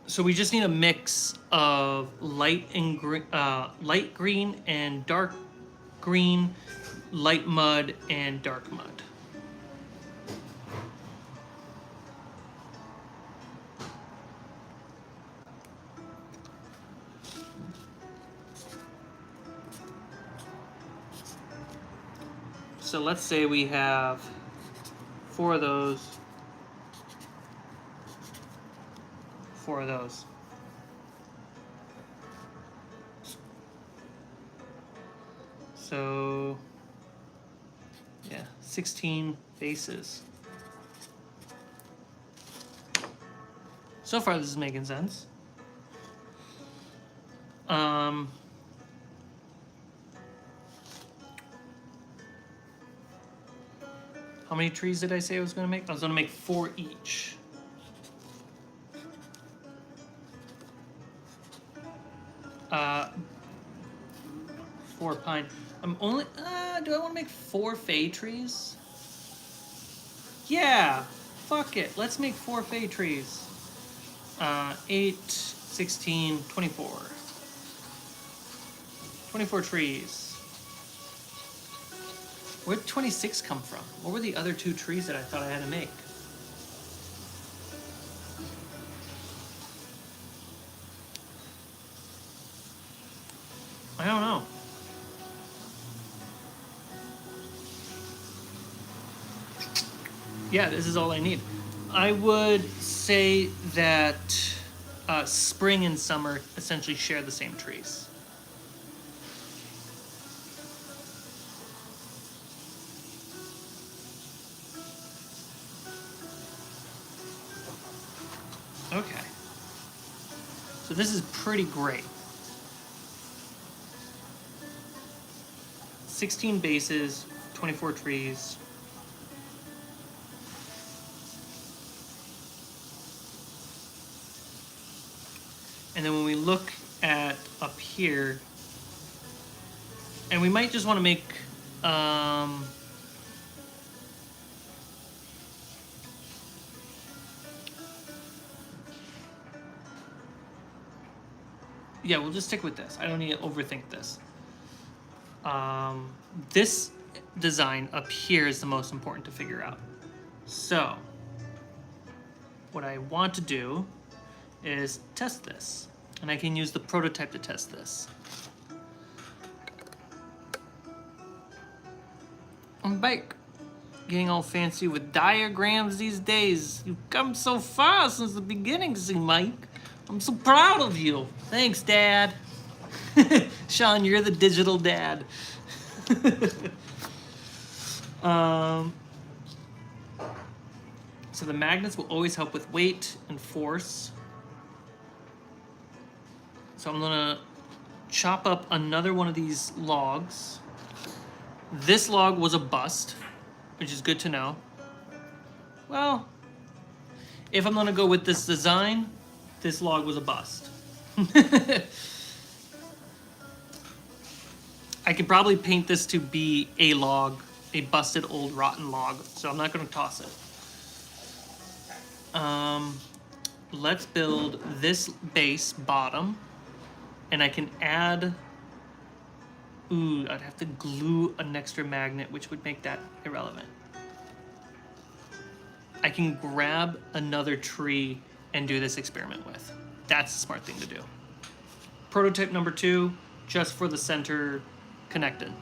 So we just need a mix of light green and dark green, light mud and dark mud. So let's say we have 4 of those, 4 of those. So, yeah, 16 bases. So far, this is making sense. How many trees did I say I was going to make? I was going to make 4 each. Uh, 4 pine. I'm only. Do I want to make 4 fay trees? Yeah. Fuck it. Let's make 4 fay trees. 8, 16, 24. 24 trees. Where'd 26 come from? What were the other 2 trees that I thought I had to make? I don't know. Yeah, this is all I need. I would say that spring and summer essentially share the same trees. Okay. So this is pretty great. 16 bases, 24 trees. And then when we look at up here, and we might just want to make yeah, we'll just stick with this. I don't need to overthink this. This design up here is the most important to figure out. So what I want to do is test this, and I can use the prototype to test this. I'm back. Getting all fancy with diagrams these days. You've come so far since the beginning, Cmike. I'm so proud of you. Thanks, Dad. Sean, you're the digital dad. So the magnets will always help with weight and force. So I'm gonna chop up another one of these logs. This log was a bust, which is good to know. Well, if I'm gonna go with this design, this log was a bust. I could probably paint this to be a log, a busted old rotten log, so I'm not gonna toss it. Let's build this base bottom, and I can add, ooh, I'd have to glue an extra magnet, which would make that irrelevant. I can grab another tree and do this experiment with. That's the smart thing to do. Prototype number 2, just for the center connections.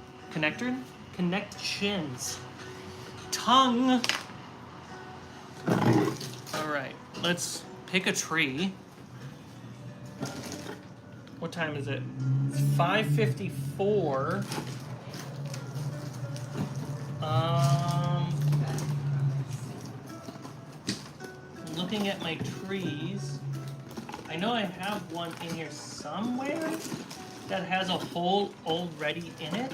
Tongue. All right, let's pick a tree. What time is it? It's 5:54. Looking at my trees, I know I have one in here somewhere that has a hole already in it.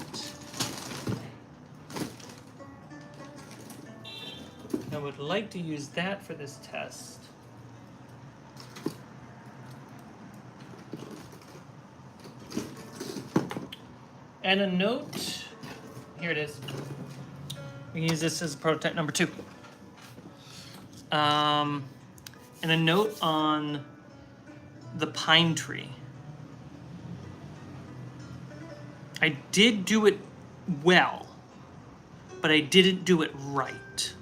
I would like to use that for this test. And a note, here it is. We can use this as prototype number 2. And a note on the pine tree. I did do it well, but I didn't do it right.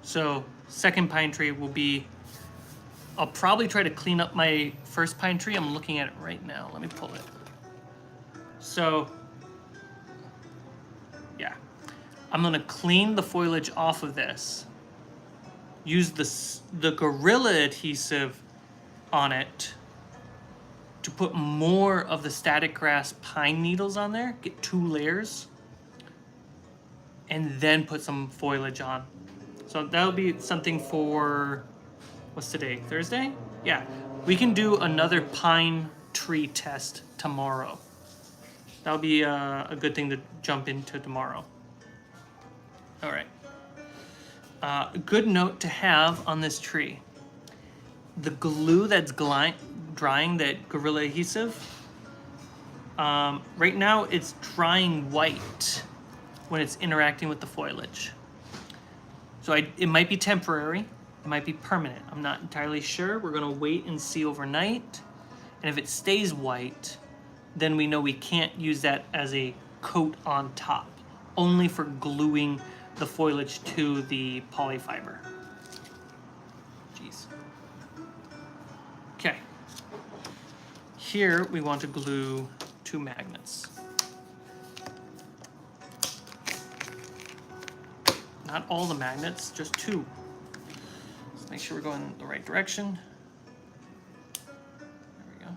So second pine tree will be, I'll probably try to clean up my first pine tree. I'm looking at it right now. Let me pull it. So yeah, I'm gonna clean the foliage off of this. Use the Gorilla adhesive on it to put more of the static grass pine needles on there. Get 2 layers. And then put some foliage on. So that'll be something for, what's today? Thursday? Yeah. We can do another pine tree test tomorrow. That'll be a good thing to jump into tomorrow. All right. A good note to have on this tree. The glue that's drying, that Gorilla adhesive, right now it's drying white when it's interacting with the foliage. So it might be temporary, it might be permanent. I'm not entirely sure. We're gonna wait and see overnight. And if it stays white, then we know we can't use that as a coat on top, only for gluing the foliage to the polyfiber. Jeez. Okay. Here we want to glue 2 magnets. Not all the magnets, just 2. Let's make sure we're going in the right direction. There we go.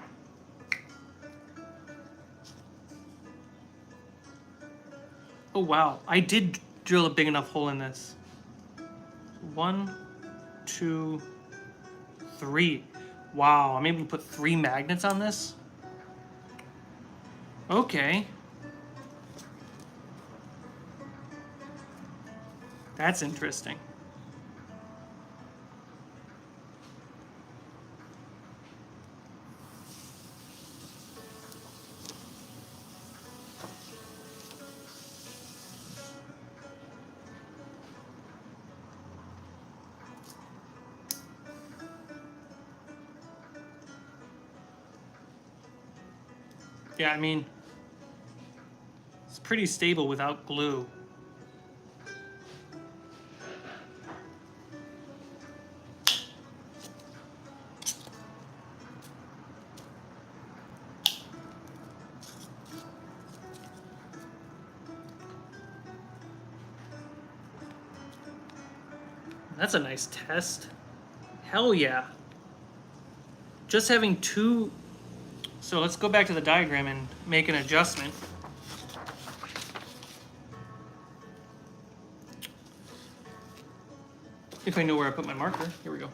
Oh wow, I did drill a big enough hole in this. 1, 2, 3. Wow, I'm able to put 3 magnets on this? Okay. That's interesting. Yeah, I mean, it's pretty stable without glue. That's a nice test. Hell yeah. Just having 2... So let's go back to the diagram and make an adjustment. If I know where I put my marker. Here we go.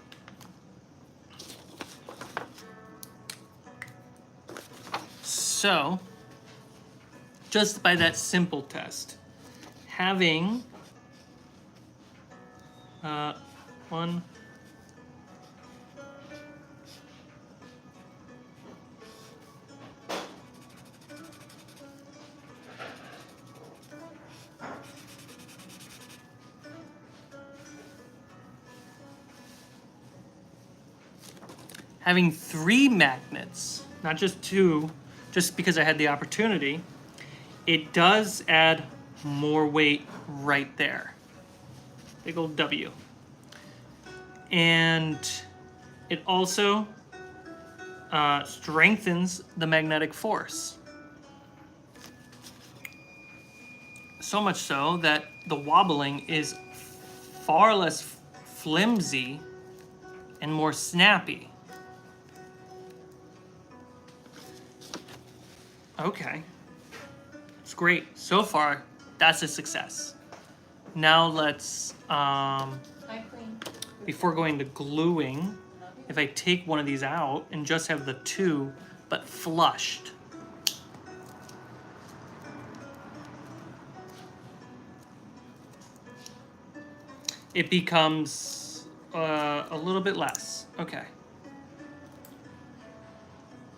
So, just by that simple test, having 1, having 3 magnets, not just 2, just because I had the opportunity, it does add more weight right there. Big old W. And it also strengthens the magnetic force. So much so that the wobbling is far less flimsy and more snappy. Okay. It's great. So far, that's a success. Now let's, before going to gluing, if I take one of these out and just have the 2, but flushed. It becomes a little bit less. Okay.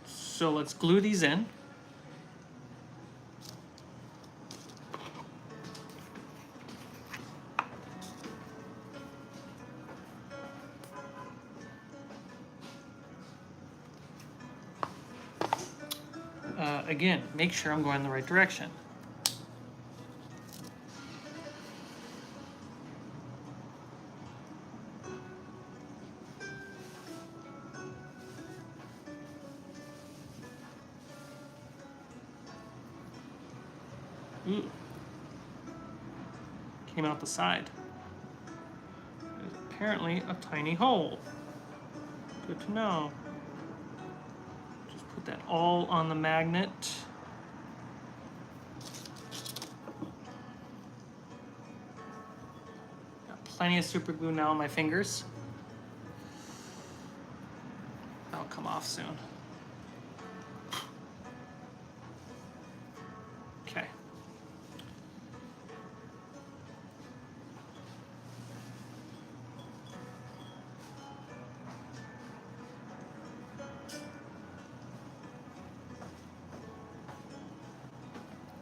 So let's glue these in. again, make sure I'm going in the right direction. Ooh. Came out the side. There's apparently a tiny hole. Good to know. Just put that all on the magnet. Got plenty of super glue now on my fingers. That'll come off soon. Okay.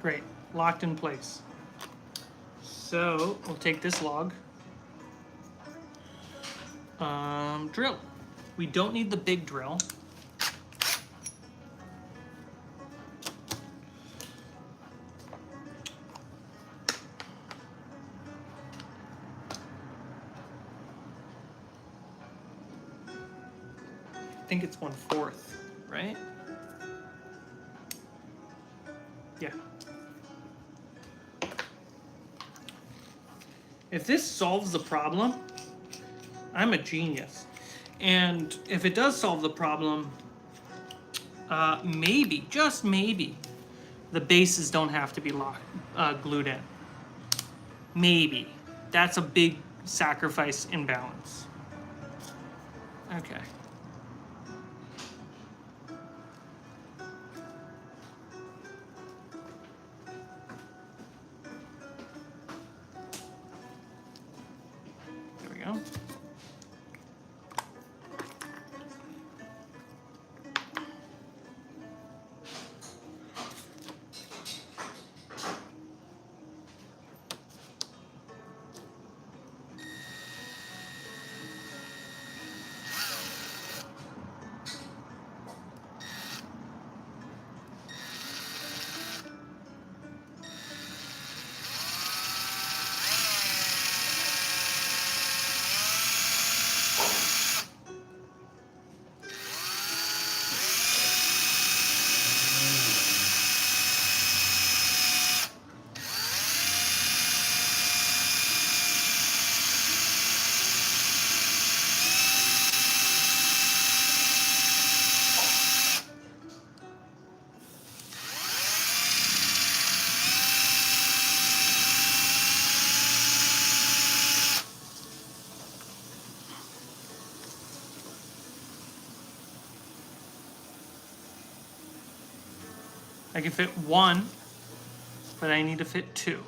Great, locked in place. So we'll take this log. Drill. We don't need the big drill. I think it's 1/4, right? Yeah. If this solves the problem, I'm a genius. And if it does solve the problem, maybe, just maybe, the bases don't have to be glued in. Maybe. That's a big sacrifice in balance. Okay. There we go. I can fit 1, but I need to fit 2.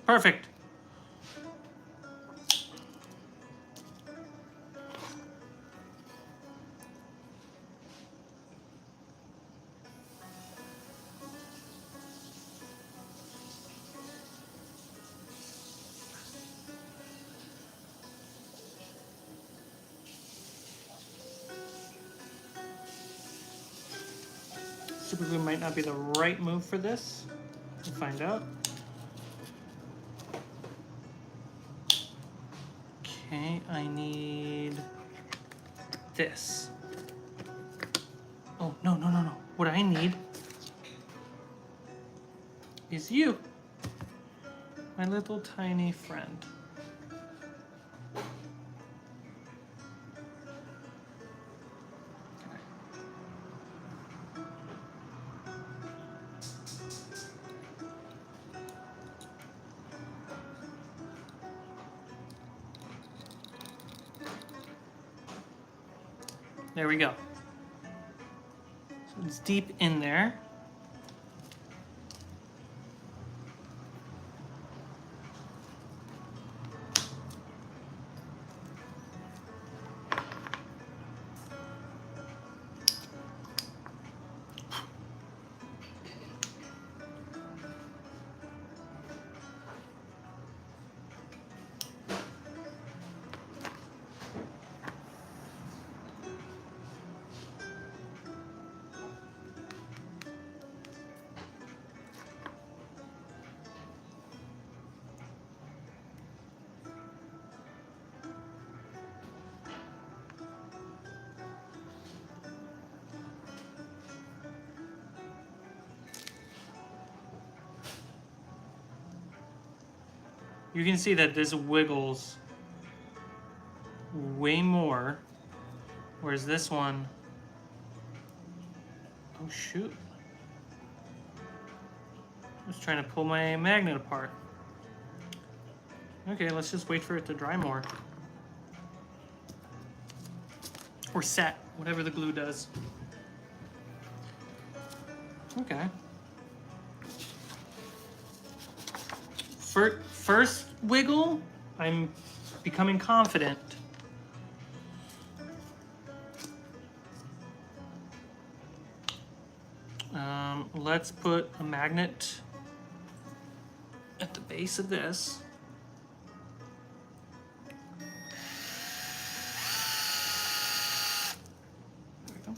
Perfect. Super glue might not be the right move for this. We'll find out. Okay, I need this. Oh, no, no, no, no. What I need is you, my little tiny friend. There we go. So it's deep in there. you can see that this wiggles way more, whereas this one, oh shoot. I was trying to pull my magnet apart. Okay, let's just wait for it to dry more. Or set, whatever the glue does. Okay. First wiggle, I'm becoming confident. Let's put a magnet at the base of this. There we go.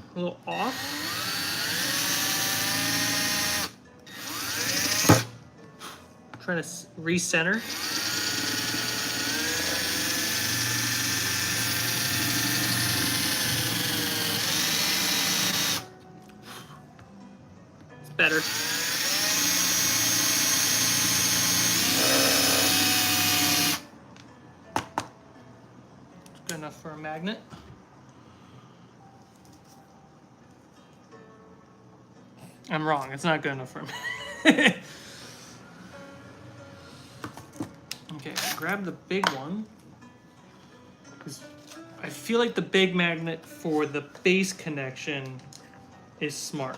A little off. Trying to recenter. It's better. It's good enough for a magnet. I'm wrong. It's not good enough for me. Okay, grab the big one. 'Cause I feel like the big magnet for the base connection is smart.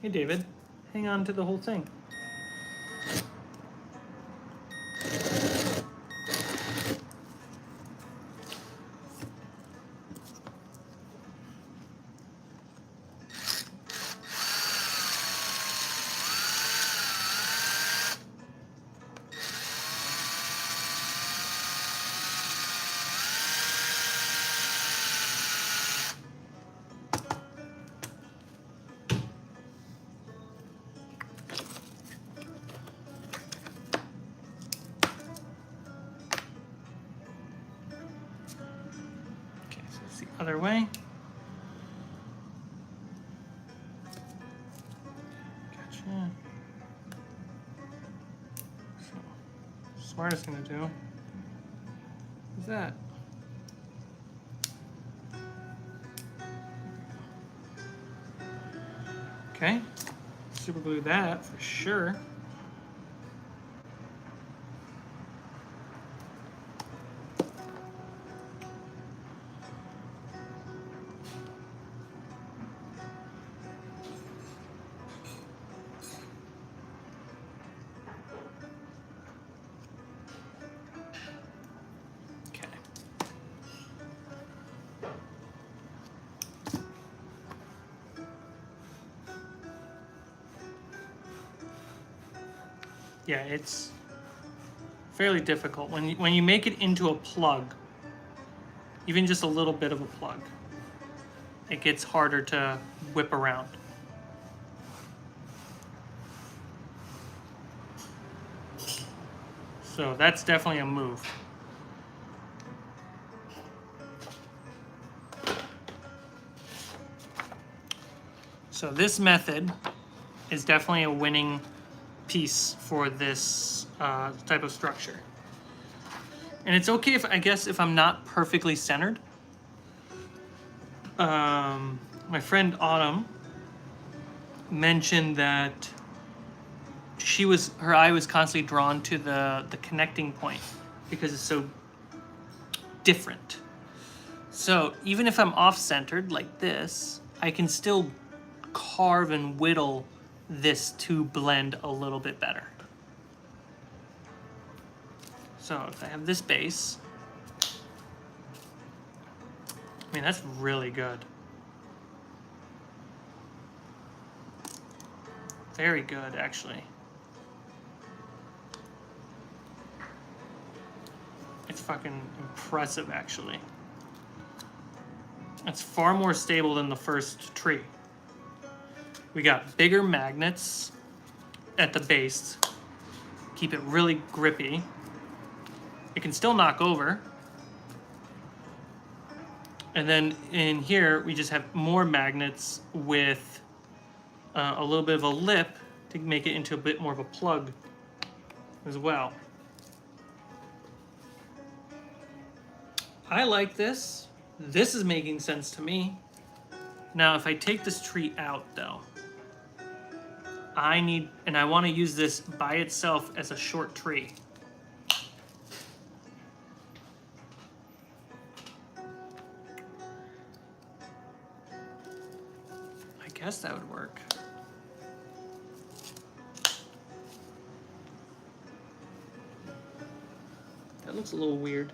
Hey, David, hang on to the whole thing. Other way. Gotcha. So, smartest thing to do is that. Okay, super glue that for sure. Yeah, it's fairly difficult. When you make it into a plug, even just a little bit of a plug, it gets harder to whip around. So that's definitely a move. So this method is definitely a winning piece for this type of structure. And it's okay if, I guess, if I'm not perfectly centered. My friend Autumn mentioned that her eye was constantly drawn to the connecting point because it's so different. So even if I'm off-centered like this, I can still carve and whittle this to blend a little bit better. So if I have this base, I mean, that's really good. Very good, actually. It's fucking impressive, actually. It's far more stable than the first tree. We got bigger magnets at the base. Keep it really grippy. It can still knock over. And then in here, we just have more magnets with a little bit of a lip to make it into a bit more of a plug as well. I like this. This is making sense to me. Now, if I take this tree out, though, I want to use this by itself as a short tree. I guess that would work. That looks a little weird.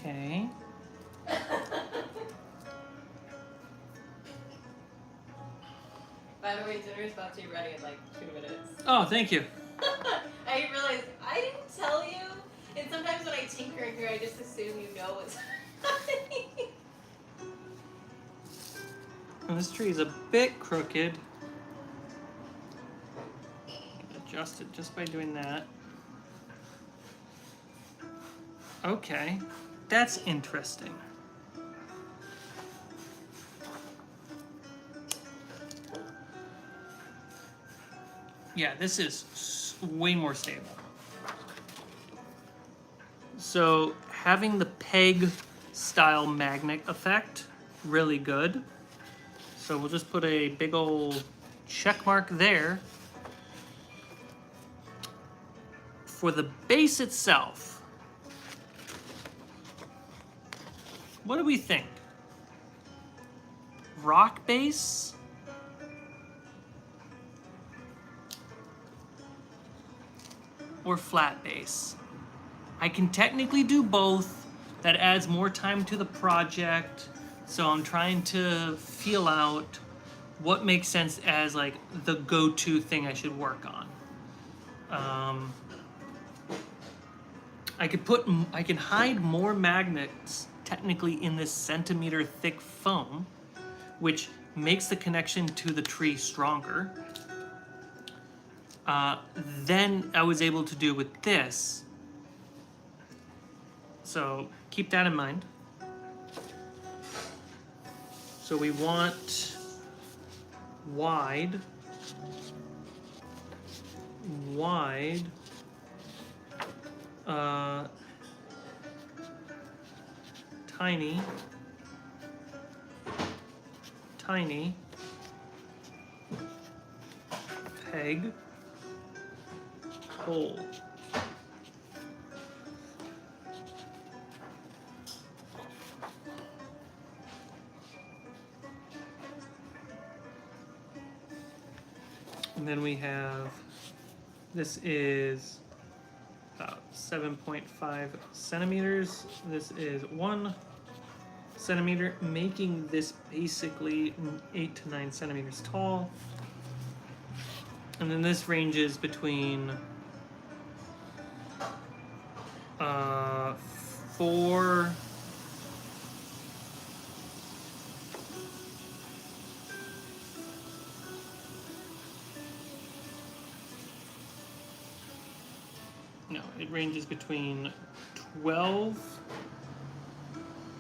Okay. By the way, dinner's about to be ready in like 2 minutes. Oh, thank you. I realized I didn't tell you. And sometimes when I tinker in here, I just assume you know what's happening. And this tree is a bit crooked. Adjust it just by doing that. Okay, that's interesting. Yeah, this is way more stable. So having the peg style magnet effect, really good. So we'll just put a big old check mark there. For the base itself, what do we think? Rock base? Or flat base? I can technically do both. That adds more time to the project. So I'm trying to feel out what makes sense as like the go-to thing I should work on. I can hide more magnets technically in this centimeter thick foam, which makes the connection to the tree stronger. Then I was able to do with this. So keep that in mind. So we want wide, tiny, peg, hole. And then we have, this is about 7.5 centimeters. This is 1 centimeter, making this basically 8 to 9 centimeters tall. And then this ranges between 4 No, it ranges between 12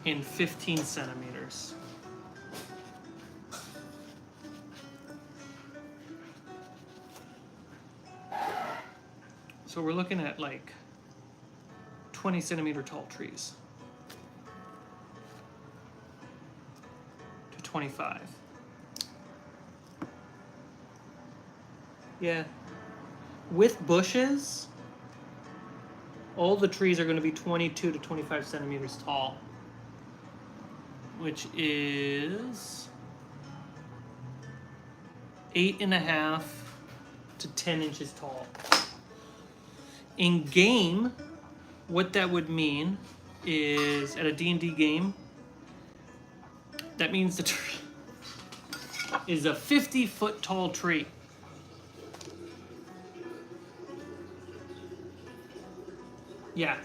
and 15 centimeters. So we're looking at like 20 centimeter tall trees to 25. Yeah. With bushes, all the trees are going to be 22 to 25 centimeters tall, which is 8.5 to 10 inches tall. In game, what that would mean is at a D&D game, that means the tree is a 50-foot tall tree. Yeah.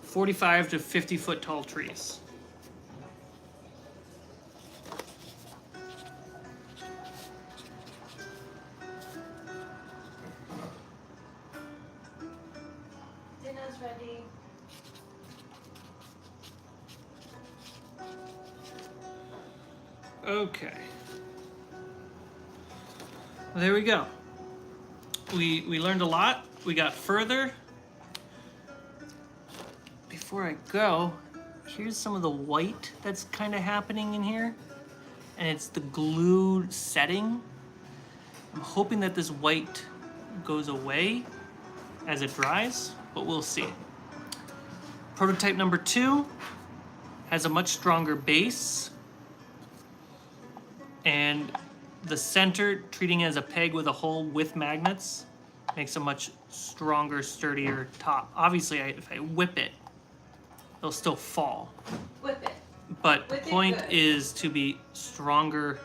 45 to 50-foot tall trees. Dinner's ready. Okay. Well, there we go. We learned a lot. We got further. Before I go, here's some of the white that's kind of happening in here. And it's the glue setting. I'm hoping that this white goes away as it dries, but we'll see. Prototype number 2 has a much stronger base. And the center, treating it as a peg with a hole with magnets, makes a much stronger, sturdier top. Obviously, if I whip it, it'll still fall. Whip it. But the Whip it point good. is to be stronger.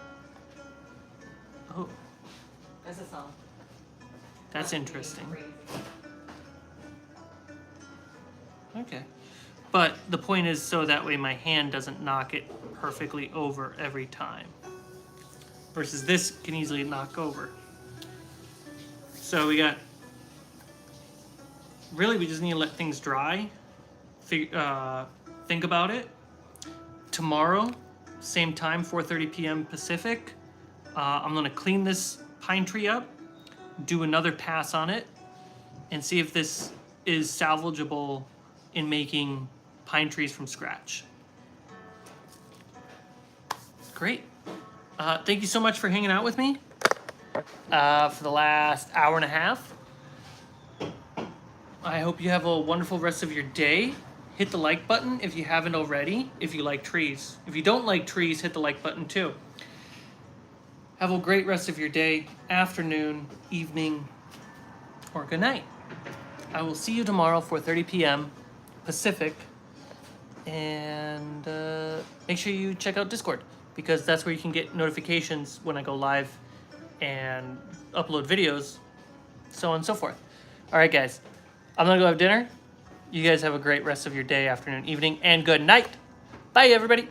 Oh, That's a song. that's interesting. Crazy. Okay. But the point is so that way my hand doesn't knock it perfectly over every time. Versus this can easily knock over. So we got... Really, we just need to let things dry. Think about it. Tomorrow, same time, 4:30 p.m. Pacific, I'm going to clean this pine tree up, do another pass on it, and see if this is salvageable in making pine trees from scratch. Great. Thank you so much for hanging out with me for the last hour and a half. I hope you have a wonderful rest of your day. Hit the like button if you haven't already, if you like trees. If you don't like trees, hit the like button too. Have a great rest of your day, afternoon, evening, or good night. I will see you tomorrow, 4:30 p.m. Pacific. And make sure you check out Discord, because that's where you can get notifications when I go live and upload videos, so on and so forth. All right, guys. I'm going to go have dinner. You guys have a great rest of your day, afternoon, evening, and good night. Bye, everybody.